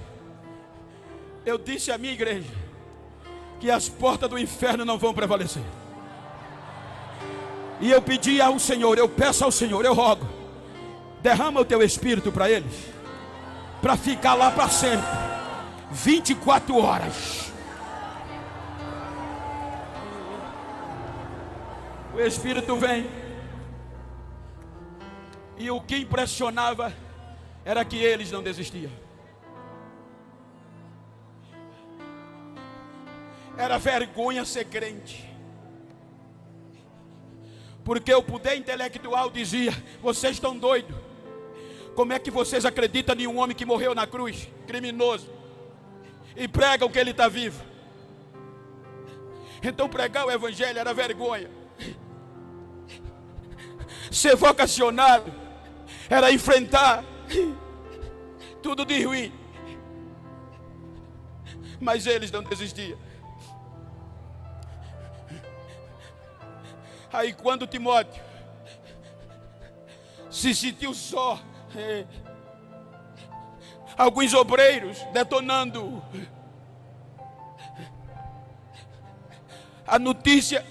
eu disse à minha igreja que as portas do inferno não vão prevalecer, e eu pedi ao Senhor, eu peço ao Senhor, eu rogo, derrama o teu Espírito para eles, para ficar lá para sempre, 24 horas. O Espírito vem, e o que impressionava era que eles não desistiam. Era vergonha ser crente, porque o poder intelectual dizia: vocês estão doidos. Como é que vocês acreditam em um homem que morreu na cruz, criminoso, e pregam que ele está vivo? Então pregar o evangelho era vergonha. Ser vocacionado era enfrentar tudo de ruim. Mas eles não desistiam. Aí quando Timóteo se sentiu só, alguns obreiros detonando a notícia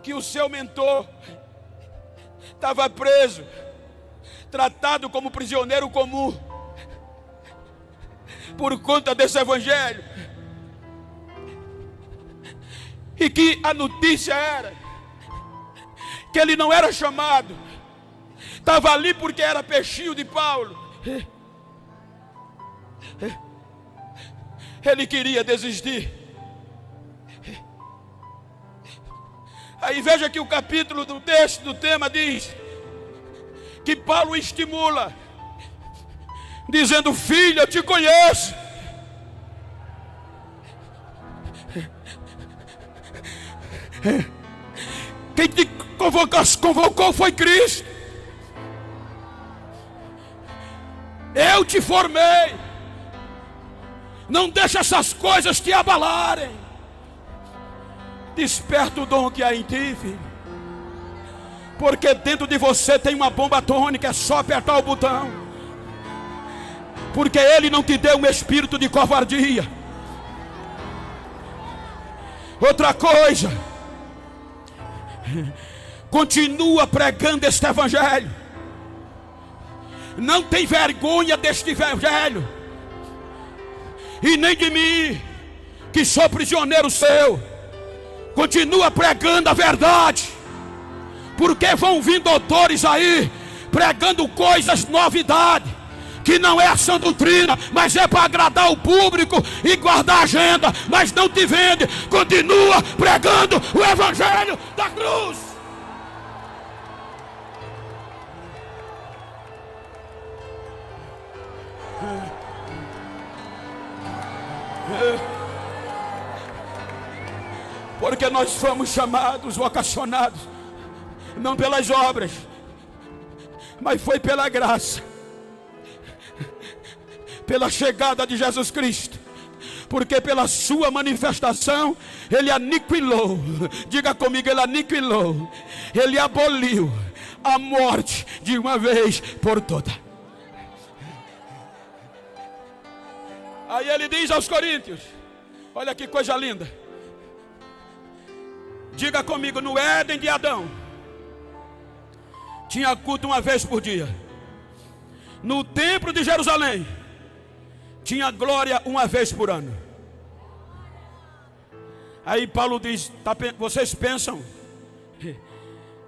que o seu mentor estava preso, tratado como prisioneiro comum, por conta desse evangelho, e que a notícia era que ele não era chamado, estava ali porque era peixinho de Paulo. Ele queria desistir. Aí veja que o capítulo do texto, do tema, diz que Paulo estimula, dizendo: filho, eu te conheço. Quem te convocou foi Cristo. Eu te formei. Não deixa essas coisas te abalarem. Desperta o dom que há em ti, filho, porque dentro de você tem uma bomba atômica. É só apertar o botão. porque Ele não te deu um espírito de covardia. Outra coisa, continua pregando este evangelho. Não tem vergonha deste evangelho, e nem de mim, que sou prisioneiro seu. Continua pregando a verdade, porque vão vir doutores aí pregando coisas novidade, que não é a sã doutrina, mas é para agradar o público e guardar a agenda, mas não te vende. Continua pregando o evangelho da cruz. Porque nós fomos chamados, vocacionados, não pelas obras, mas foi pela graça, pela chegada de Jesus Cristo. Porque pela sua manifestação Ele aniquilou, diga comigo, Ele aniquilou, Ele aboliu a morte de uma vez por toda. Aí Ele diz aos Coríntios, olha que coisa linda, diga comigo, no Éden de Adão tinha culto uma vez por dia. No templo de Jerusalém tinha glória uma vez por ano. Aí Paulo diz, vocês pensam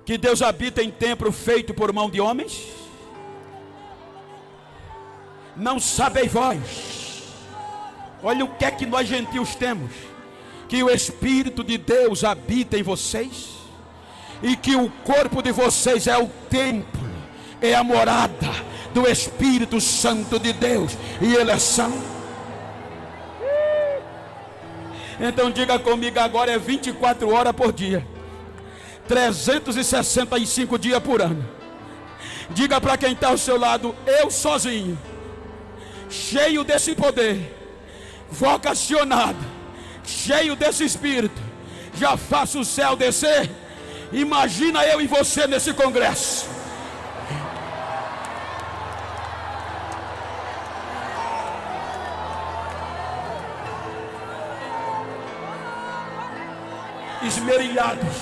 que Deus habita em templo feito por mão de homens? Não sabeis vós, olha o que é que nós gentios temos, que o Espírito de Deus habita em vocês, e que o corpo de vocês é o templo, é a morada do Espírito Santo de Deus, e Ele é santo. Então diga comigo, agora é 24 horas por dia, 365 dias por ano. Diga para quem está ao seu lado, eu sozinho, cheio desse poder, vocacionado, cheio desse Espírito, já faço o céu descer. Imagina eu e você nesse congresso. Esmerilhados.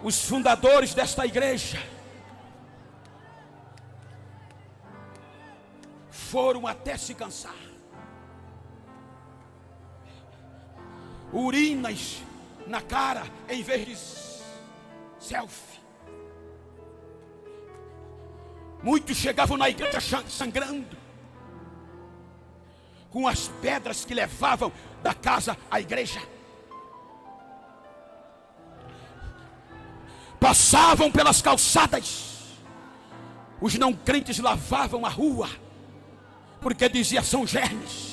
Os fundadores desta igreja foram até se cansar. Urinas na cara em vez de selfie. Muitos chegavam na igreja sangrando, com as pedras que levavam da casa à igreja. Passavam pelas calçadas. Os não crentes lavavam a rua, porque dizia são germes.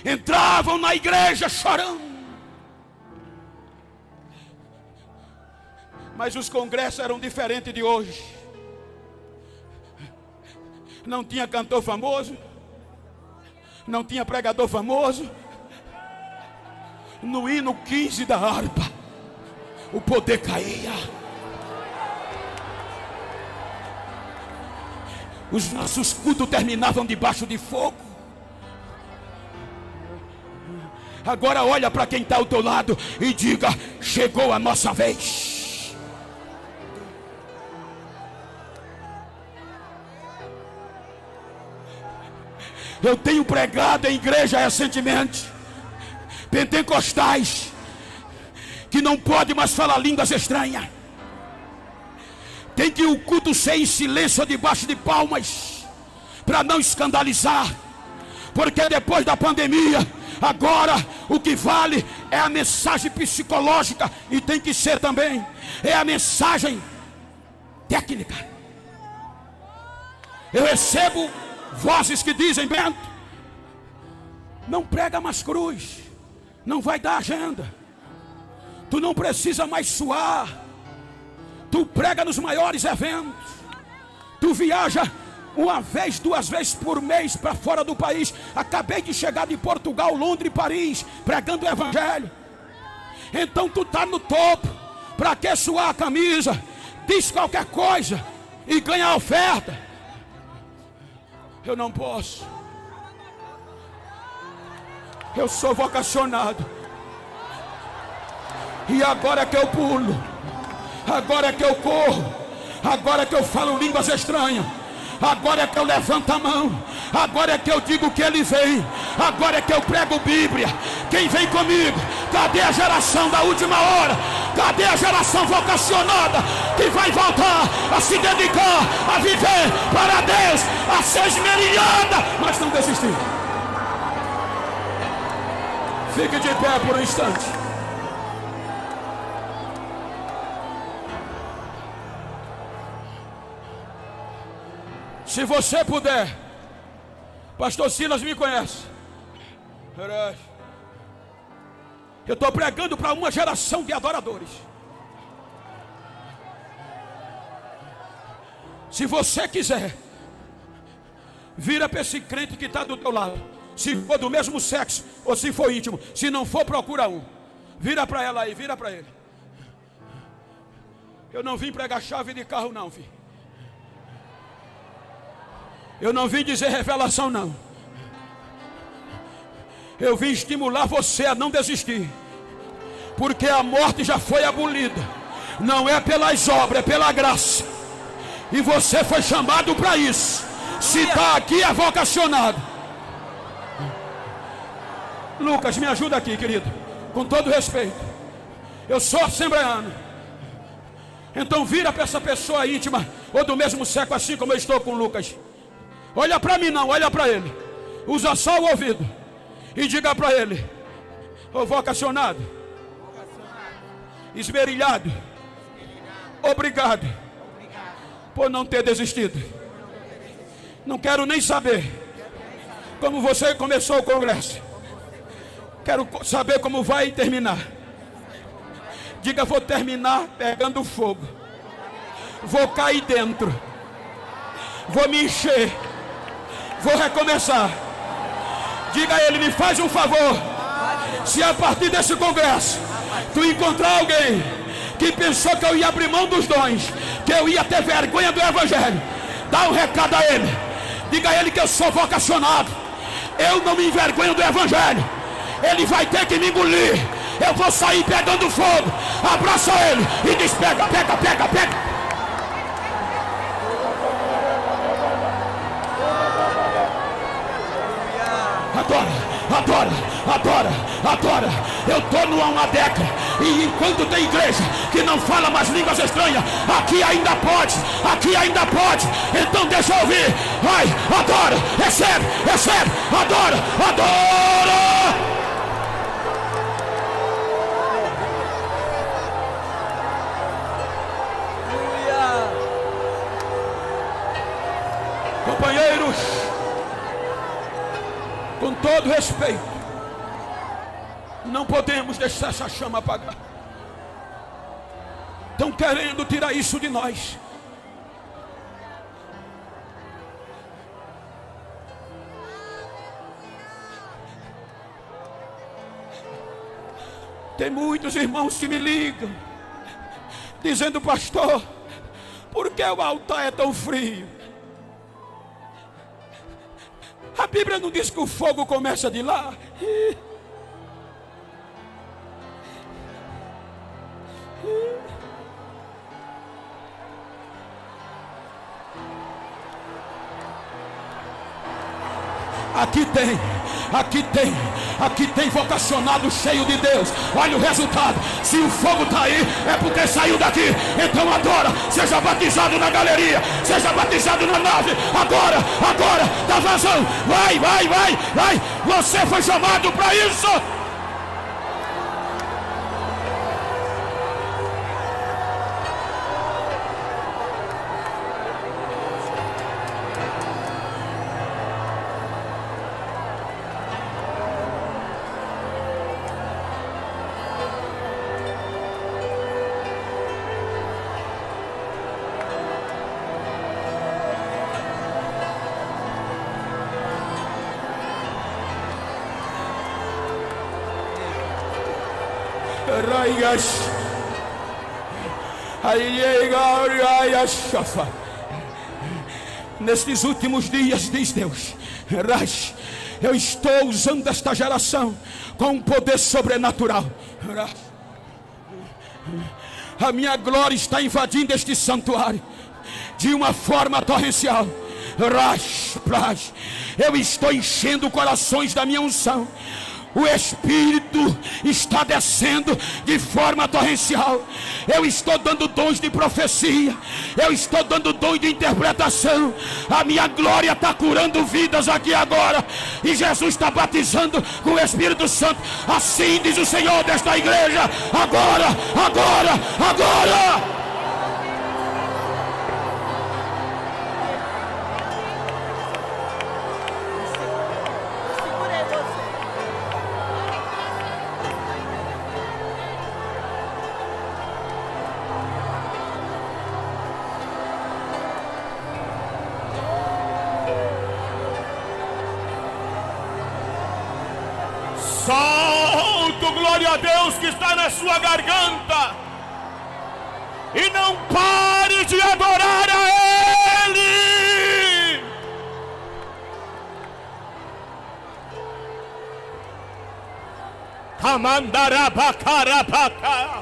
Entravam na igreja chorando. Mas os congressos eram diferentes de hoje. Não tinha cantor famoso, não tinha pregador famoso. No hino 15 da harpa, o poder caía. Os nossos cultos terminavam debaixo de fogo. Agora olha para quem está ao teu lado e diga, chegou a nossa vez. Eu tenho pregado em igreja recentemente, pentecostais, que não pode mais falar línguas estranhas. Tem que o culto ser em silêncio debaixo de palmas, para não escandalizar. Porque depois da pandemia, agora o que vale é a mensagem psicológica, e tem que ser também, é a mensagem técnica. Eu recebo vozes que dizem, Bento, não prega mais cruz, não vai dar agenda, tu não precisa mais suar, tu prega nos maiores eventos, tu viaja uma vez, 2 vezes por mês para fora do país. Acabei de chegar de Portugal, Londres e Paris, pregando o evangelho. Então tu está no topo, para que suar a camisa? diz qualquer coisa e ganha a oferta. Eu não posso. Eu sou vocacionado. E agora é que eu pulo, agora é que eu corro, agora é que eu falo línguas estranhas, agora é que eu levanto a mão, agora é que eu digo que ele vem, agora é que eu prego Bíblia. Quem vem comigo? Cadê a geração da última hora? Cadê a geração vocacionada que vai voltar a se dedicar, a viver para Deus, a ser esmerilhada, mas não desistir? Fique de pé por um instante. Se você puder, pastor Silas me conhece. Eu estou pregando para uma geração de adoradores. Se você quiser, vira para esse crente que está do teu lado. Se for do mesmo sexo ou se for íntimo. Se não for, procura um. Vira para ela aí, vira para ele. Eu não vim pregar chave de carro não, filho. Eu não vim dizer revelação não. Eu vim estimular você a não desistir. Porque a morte já foi abolida. Não é pelas obras, é pela graça. E você foi chamado para isso. Se está aqui é vocacionado. Lucas, me ajuda aqui, querido. Com todo respeito. Eu sou assembleano. Então vira para essa pessoa íntima ou do mesmo sexo, assim como eu estou com o Lucas. Olha para mim não, olha para ele. Usa só o ouvido e diga para ele: ô vocacionado, esmerilhado, obrigado por não ter desistido. Não quero nem saber como você começou o congresso. Quero saber como vai terminar. Diga: vou terminar pegando fogo. Vou cair dentro. Vou me encher. Vou recomeçar. Diga a ele: me faz um favor. Se a partir desse congresso tu encontrar alguém que pensou que eu ia abrir mão dos dons, que eu ia ter vergonha do evangelho, dá um recado a ele. Diga a ele que eu sou vocacionado. Eu não me envergonho do evangelho. Ele vai ter que me engolir. Eu vou sair pegando fogo. Abraça ele e diz: pega, pega, pega, pega. Adora, adora, adora. Eu estou numa década. E enquanto tem igreja que não fala mais línguas estranhas, aqui ainda pode, aqui ainda pode. Então deixa eu ouvir. Vai, adora, recebe, recebe, adora, adora. Companheiros, com todo respeito, não podemos deixar essa chama apagar. Estão querendo tirar isso de nós. Tem muitos irmãos que me ligam dizendo: pastor, por que o altar é tão frio? A Bíblia não diz que o fogo começa de lá? Aqui tem vocacionado cheio de Deus. Olha o resultado. Se o fogo está aí, é porque saiu daqui. Então adora, seja batizado na galeria, seja batizado na nave. Agora, dá vazão. Vai. Você foi chamado para isso. Nestes últimos dias, diz Deus, eu estou usando esta geração com um poder sobrenatural. A minha glória está invadindo este santuário de uma forma torrencial. Eu estou enchendo corações da minha unção. O Espírito está descendo de forma torrencial. Eu estou dando dons de profecia. Eu estou dando dons de interpretação. A minha glória está curando vidas aqui agora. E Jesus está batizando com o Espírito Santo. Assim diz o Senhor desta igreja. Agora. Solta, glória a Deus, que está na sua garganta. E não pare de adorar a Ele. Camandarabacarabaca,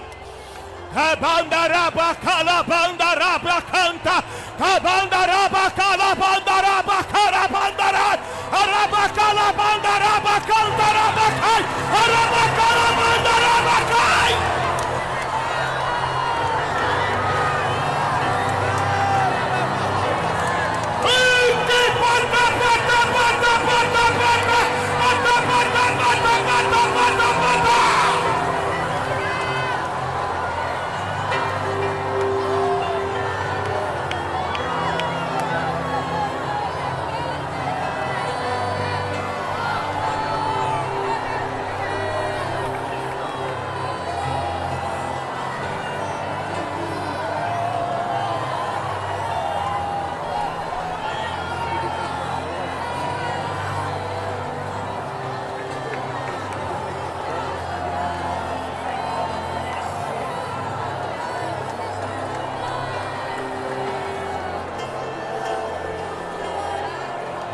cabandarabacalabandarabacanta, cabandarabacalabandarabacarabandará, arabacalabandarabacantarabakai, arabacalabandarabacai.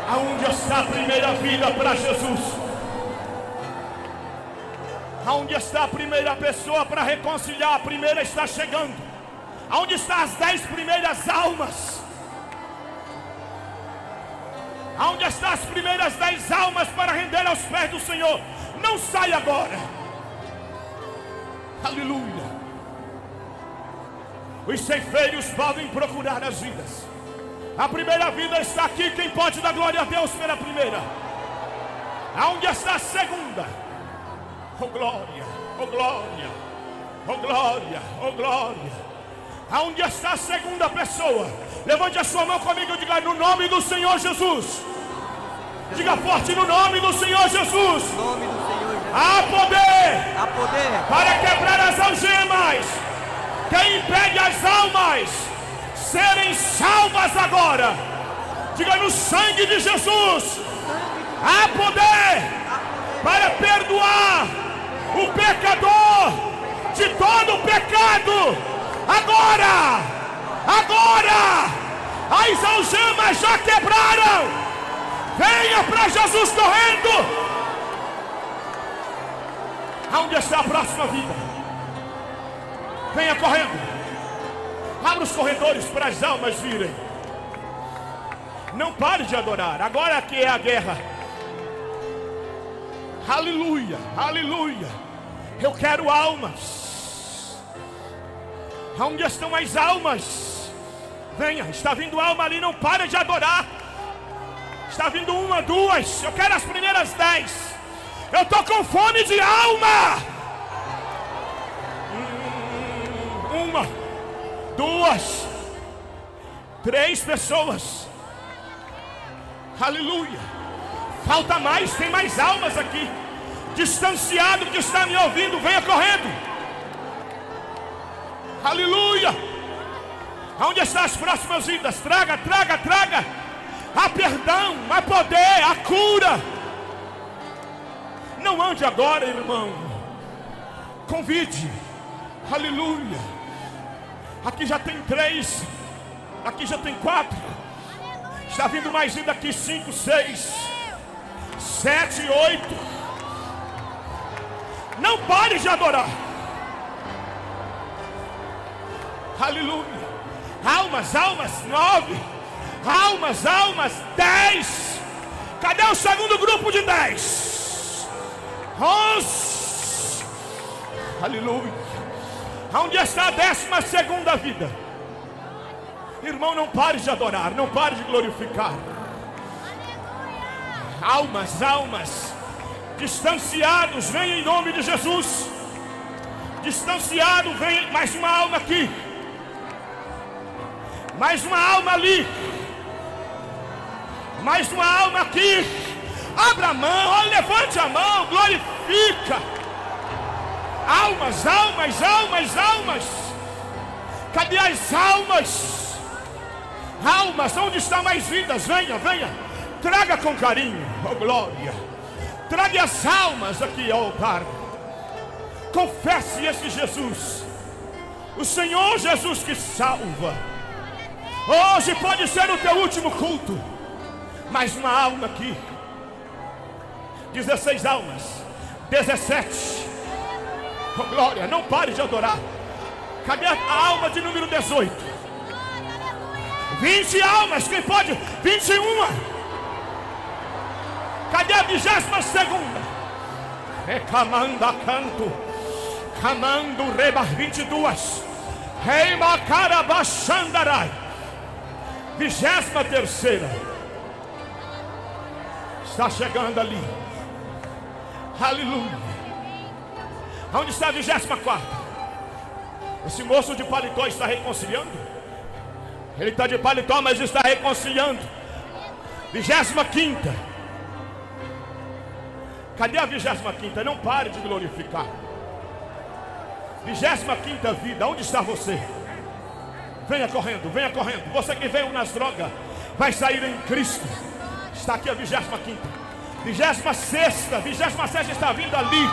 Aonde está a primeira vida para Jesus? Aonde está a primeira pessoa para reconciliar? A primeira está chegando. Aonde estão as 10 primeiras almas? Aonde estão as primeiras 10 almas para render aos pés do Senhor? Não sai agora. Aleluia. Os ceifeiros podem procurar as vidas. A primeira vida está aqui. Quem pode dar glória a Deus pela primeira? Aonde está a segunda? Oh glória, oh glória, oh glória, oh glória. Aonde está a segunda pessoa? Levante a sua mão comigo e diga: no nome do Senhor Jesus. Diga forte: no nome do Senhor Jesus. Há poder para quebrar as algemas. Quem impede as almas serem salvas agora? Diga: no sangue de Jesus. Há poder para perdoar o pecador de todo o pecado. Agora, as algemas já quebraram. Venha para Jesus correndo. Aonde está a próxima vida? Venha correndo. Abra os corredores para as almas virem. Não pare de adorar. Agora que é a guerra. Aleluia, aleluia. Eu quero almas. Aonde estão as almas? Venha, está vindo alma ali, não pare de adorar. Está vindo uma, duas. Eu quero as primeiras 10. Eu estou com fome de alma. Uma, duas, 3 pessoas. Aleluia. Falta mais, tem mais almas aqui. Distanciado que está me ouvindo, venha correndo. Aleluia. Aonde estão as próximas vidas? Traga. Há perdão, há poder, há cura. Não ande agora, irmão. Convide. Aleluia. Aqui já tem 3. Aqui já tem 4. Está vindo mais vida aqui. 5, 6, 7, 8. Não pare de adorar. Aleluia. Almas, 9. Almas, 10. Cadê o segundo grupo de 10? 11. Aleluia. Onde está a 12ª vida? Irmão, não pare de adorar, não pare de glorificar. Almas, distanciados, vem em nome de Jesus. Distanciado, vem mais uma alma aqui. Mais uma alma ali. Mais uma alma aqui. Abra a mão, levante a mão, glorifica. Almas. Cadê as almas? Almas, onde estão mais vidas? Venha. Traga com carinho, oh glória. Traga as almas aqui ao altar. Confesse esse Jesus. O Senhor Jesus que salva. Hoje pode ser o teu último culto. Mais uma alma aqui. 16 almas. 17. Oh glória, não pare de adorar. Cadê a alma de número 18? 20 almas, quem pode? 21. Cadê a 22ª? Recamanda canto. Camando reba 22. Reima carabaxandarai. 23ª. Está chegando ali. Aleluia. Onde está a 24ª? Esse moço de paletó está reconciliando? Ele está de paletó, mas está reconciliando. 25ª. Cadê a 25ª? Não pare de glorificar. 25ª vida. Onde está você? Venha correndo. Você que veio nas drogas vai sair em Cristo. Está aqui a 25ª. 26ª está vindo ali.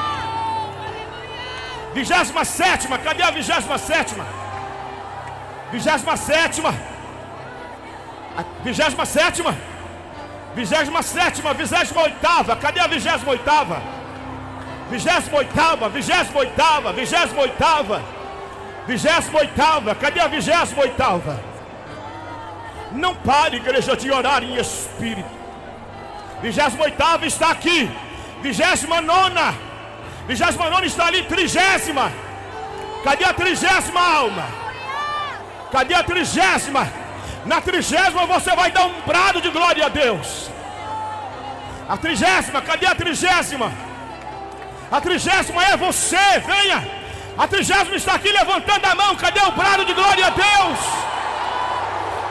27ª, cadê a 27ª? 27ª. 27ª. 28ª, cadê a 28ª? 28ª, cadê a 28ª? Não pare, igreja, de orar em espírito. 28ª está aqui. 29ª. 29ª está ali. 30ª. Cadê a 30ª alma? Cadê a 30ª? Na 30ª você vai dar um brado de glória a Deus. A 30ª, cadê a 30ª? A 30ª é você, venha. A 30ª está aqui levantando a mão. Cadê o brado de glória a Deus?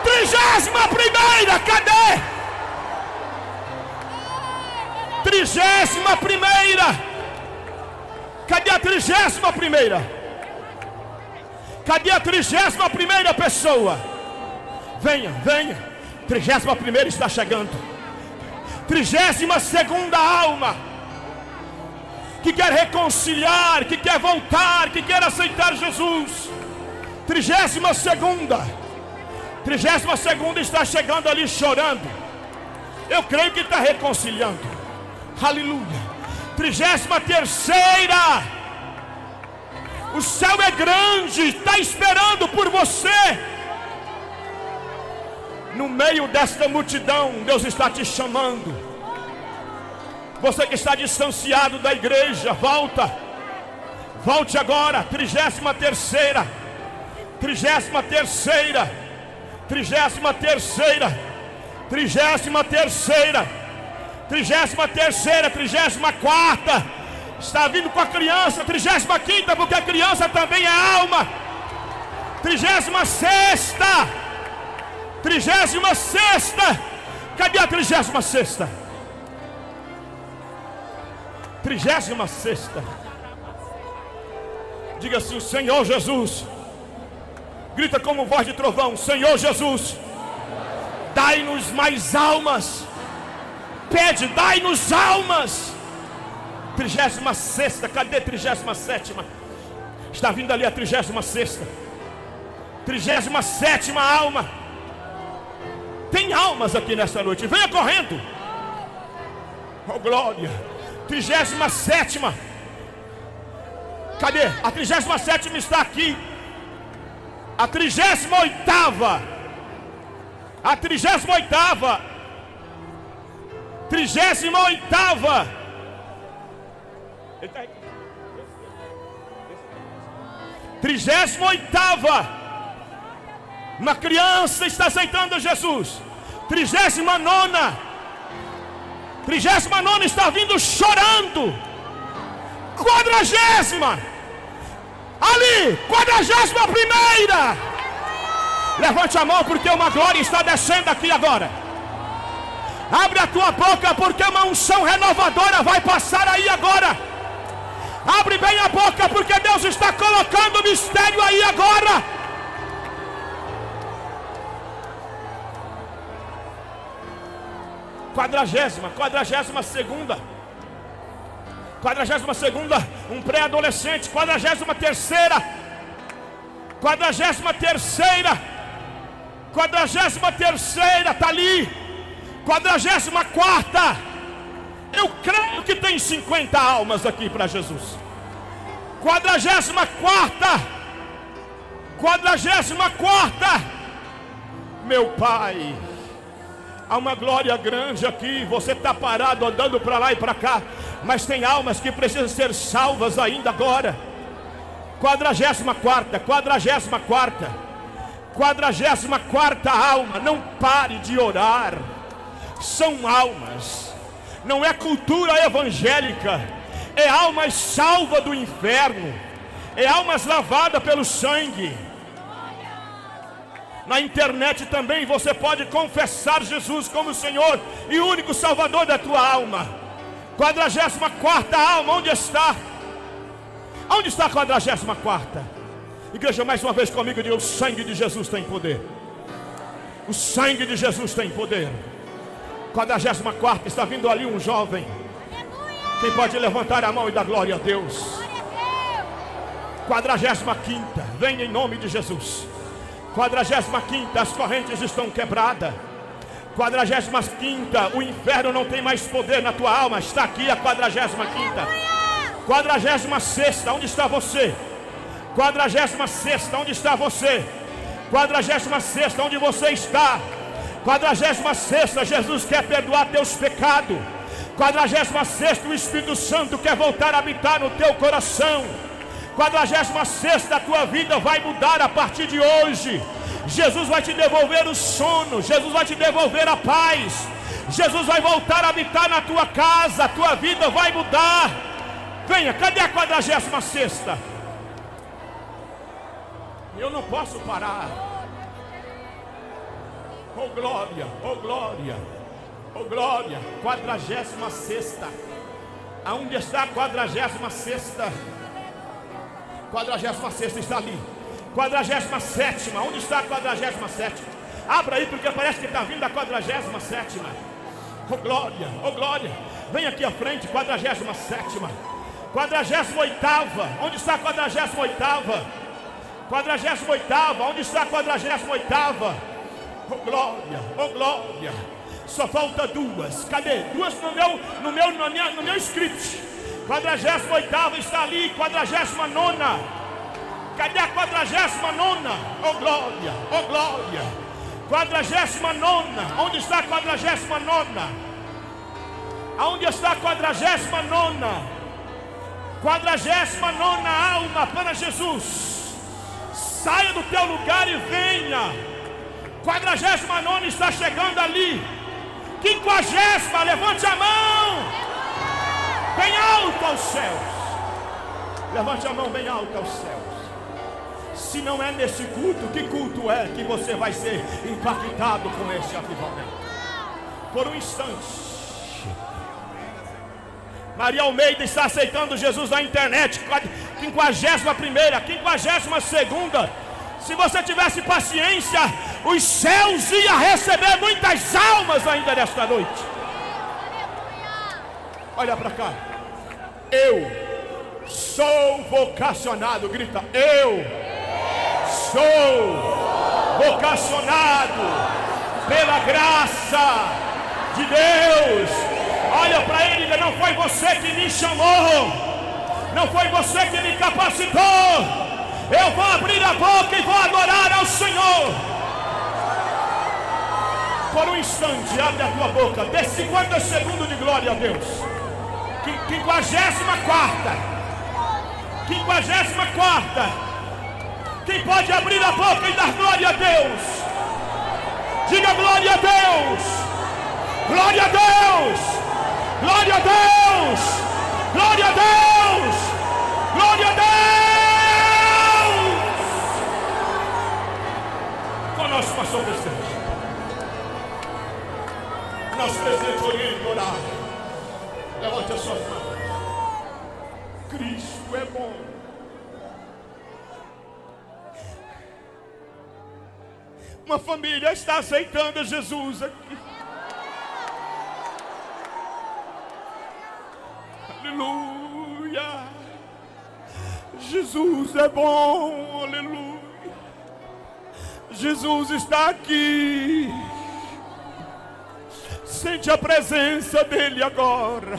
31ª, cadê? 31ª. Cadê a 31ª? Cadê a 31ª pessoa? Venha. 31ª está chegando. 32ª alma que quer reconciliar, que quer voltar, que quer aceitar Jesus. 32ª. 32ª está chegando ali chorando. Eu creio que está reconciliando. Aleluia. 33ª. O céu é grande, está esperando por você. No meio desta multidão, Deus está te chamando. Você que está distanciado da igreja, volta. Volte agora. 33ª. 33ª. 33ª. 33ª. 33ª. 34ª. Está vindo com a criança. 35ª, porque a criança também é alma. 36ª. 36ª. Cadê a 36ª? 36ª. Diga assim: Senhor Jesus. Grita como voz de trovão: Senhor Jesus, dai-nos mais almas. Pede, dai-nos almas. 36ª, cadê 37ª? Está vindo ali a 36ª. 37ª alma. Tem almas aqui nesta noite. Venha correndo. Oh glória. 37ª. Cadê? A 37ª está aqui. A 38ª. A 38ª. 38ª. Ele está aqui. 38ª. Uma criança está aceitando Jesus. 39ª. 39ª está vindo chorando. 40ª. Ali, 41ª. Levante a mão porque uma glória está descendo aqui agora. Abre a tua boca porque uma unção renovadora vai passar aí agora. Abre bem a boca porque Deus está colocando mistério aí agora. Quadragésima segunda. 42ª, um pré-adolescente. 43ª. 43ª, está ali. 44ª. Eu creio que tem 50 almas aqui para Jesus. 44ª. Meu Pai, há uma glória grande aqui. Você está parado andando para lá e para cá, mas tem almas que precisam ser salvas ainda agora. 44ª alma. Não pare de orar. São almas. Não é cultura evangélica. É almas salvas do inferno. É almas lavadas pelo sangue. Na internet também você pode confessar Jesus como Senhor e único Salvador da tua alma. 44ª alma, onde está? Onde está a 44ª? Igreja, mais uma vez comigo, diga: o sangue de Jesus tem poder. O sangue de Jesus tem poder. 44ª, está vindo ali um jovem. Quem pode levantar a mão e dar glória a Deus? 45ª, vem em nome de Jesus. 45ª, as correntes estão quebradas. 45ª, o inferno não tem mais poder na tua alma. Está aqui a 45ª. 46ª, onde está você? 46ª, onde está você? 46ª, onde você está? 46ª, Jesus quer perdoar teus pecados. 46ª, o Espírito Santo quer voltar a habitar no teu coração. 46ª, a tua vida vai mudar a partir de hoje. Jesus vai te devolver o sono. Jesus vai te devolver a paz. Jesus vai voltar a habitar na tua casa. A tua vida vai mudar. Venha, cadê a 46ª? Eu não posso parar. Oh glória, oh glória, oh glória. 46ª. Aonde está a 46ª? 46ª está ali. 47ª, onde está a 47ª? Abra aí porque parece que está vindo a 47ª. Oh glória, oh glória. Vem aqui à frente, 47ª. 48ª, onde está a 48ª? 48ª, onde está a 48ª? Oh glória, oh glória. Só falta duas. Cadê? Duas no meu script. 48ª está ali. 49ª. Cadê a 49ª? Oh glória, oh glória. 49ª. Onde está a 49ª? Aonde está a 49ª? 49ª alma para Jesus. Saia do teu lugar e venha. 49ª está chegando ali. 50ª, levante a mão bem alto aos céus. Levante a mão bem alto aos céus. Se não é nesse culto, que culto é que você vai ser impactado com esse avivamento? Por um instante. Maria Almeida está aceitando Jesus na internet. 51ª, 52ª. Se você tivesse paciência, os céus iam receber muitas almas ainda nesta noite. Olha para cá. Eu sou vocacionado. Grita: eu sou vocacionado pela graça de Deus. Olha para ele e diga: não foi você que me chamou, não foi você que me capacitou. Eu vou abrir a boca e vou adorar ao Senhor. Por um instante, abre a tua boca, dê 50 segundos de glória a Deus. 54ª. Quem pode abrir a boca e dar glória a Deus? Diga glória a Deus. Glória a Deus. Glória a Deus. Glória a Deus. Glória a Deus. Conosco, pastor presidente. Nosso presidente Oriente orar. Levante as suas mãos. Cristo é bom. Uma família está aceitando Jesus aqui. Aleluia. Jesus é bom. Aleluia. Jesus está aqui. Sente a presença dele agora.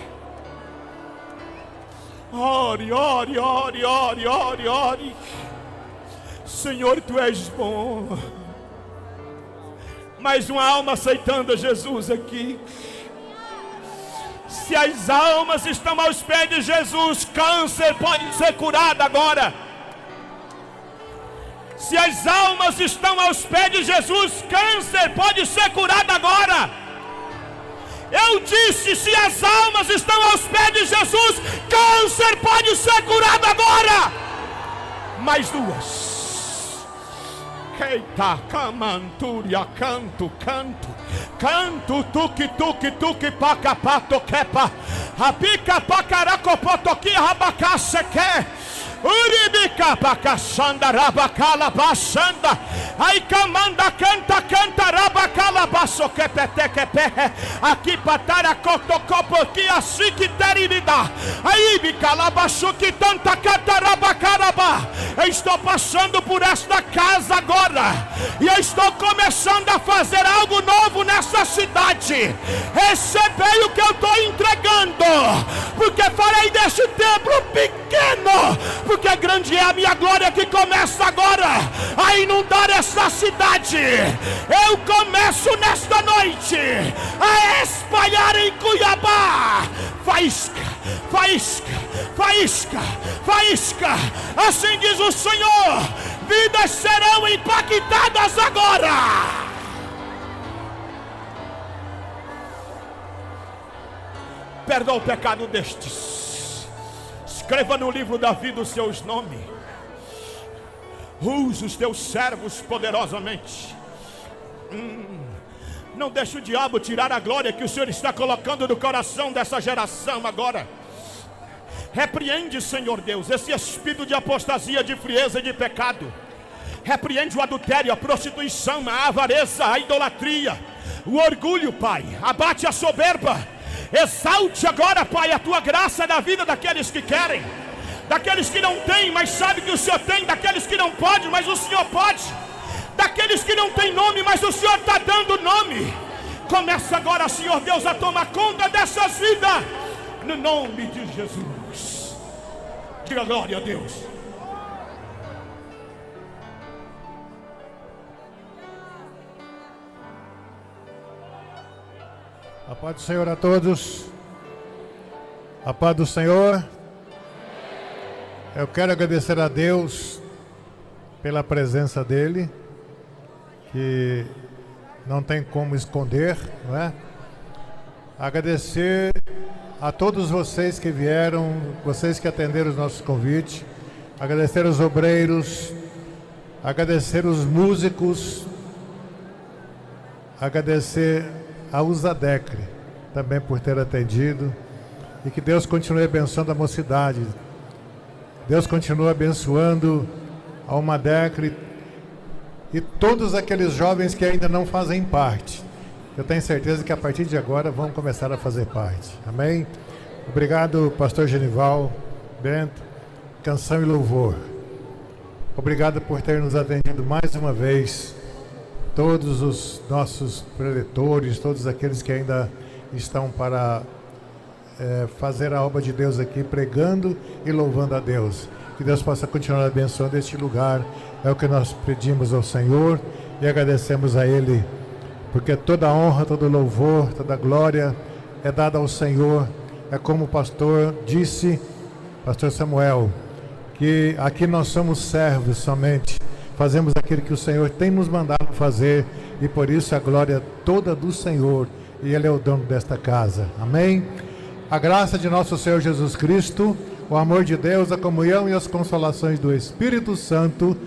Ore, ore, ore, ore, ore, ore. Senhor, tu és bom. Mais uma alma aceitando Jesus aqui. Se as almas estão aos pés de Jesus, câncer pode ser curado agora. Se as almas estão aos pés de Jesus, câncer pode ser curado agora. Eu disse, se as almas estão aos pés de Jesus, câncer pode ser curado agora. Mais duas. Eita, camanturia, canto, tuque, paca, pato, quepa, apica, pacaracopotoqui, rabacaceque, uribica, pacaçanda, rabacala, baçanda, ai, camanda, canta, rabacala, baço, quepetequepe, aqui, patara, cotocopoqui, assim que teririda, aí, bicala, baço, que tanta, canta, rabacaraba. Eu estou passando por esta casa agora. E eu estou começando a fazer algo novo nessa cidade. Recebei o que eu estou entregando, porque farei deste templo pequeno, porque grande é a minha glória que começa agora a inundar essa cidade. Eu começo nesta noite a espalhar em Cuiabá faísca, faísca, faísca, faísca. Assim diz o Senhor: vidas serão impactadas agora. Perdoa o pecado destes. Escreva no livro da vida os seus nomes. Use os teus servos poderosamente. Não deixe o diabo tirar a glória que o Senhor está colocando no coração dessa geração agora. Repreende, Senhor Deus, esse espírito de apostasia, de frieza e de pecado. Repreende o adultério, a prostituição, a avareza, a idolatria, o orgulho, Pai. Abate a soberba. Exalte agora, Pai, a tua graça na vida daqueles que querem, daqueles que não têm, mas sabem que o Senhor tem, daqueles que não podem, mas o Senhor pode, daqueles que não têm nome, mas o Senhor está dando nome. Começa agora, Senhor Deus, a tomar conta dessas vidas, no nome de Jesus. Diga glória a Deus. A paz do Senhor a todos. A paz do Senhor. Eu quero agradecer a Deus pela presença dEle, que não tem como esconder, não é? Agradecer a todos vocês que vieram, vocês que atenderam os nossos convites, agradecer os obreiros, agradecer os músicos, agradecer a Usadecre também por ter atendido, e que Deus continue abençoando a mocidade. Deus continue abençoando a Umadecre e todos aqueles jovens que ainda não fazem parte. Eu tenho certeza que a partir de agora vão começar a fazer parte. Amém? Obrigado, pastor Genival, Bento, canção e louvor. Obrigado por ter nos atendido mais uma vez. Todos os nossos preletores, todos aqueles que ainda estão para fazer a obra de Deus aqui, pregando e louvando a Deus. Que Deus possa continuar abençoando este lugar. É o que nós pedimos ao Senhor e agradecemos a Ele, porque toda honra, todo louvor, toda glória é dada ao Senhor. É como o pastor disse, pastor Samuel, que aqui nós somos servos somente, fazemos aquilo que o Senhor tem nos mandado fazer, e por isso a glória é toda do Senhor, e Ele é o dono desta casa. Amém? A graça de nosso Senhor Jesus Cristo, o amor de Deus, a comunhão e as consolações do Espírito Santo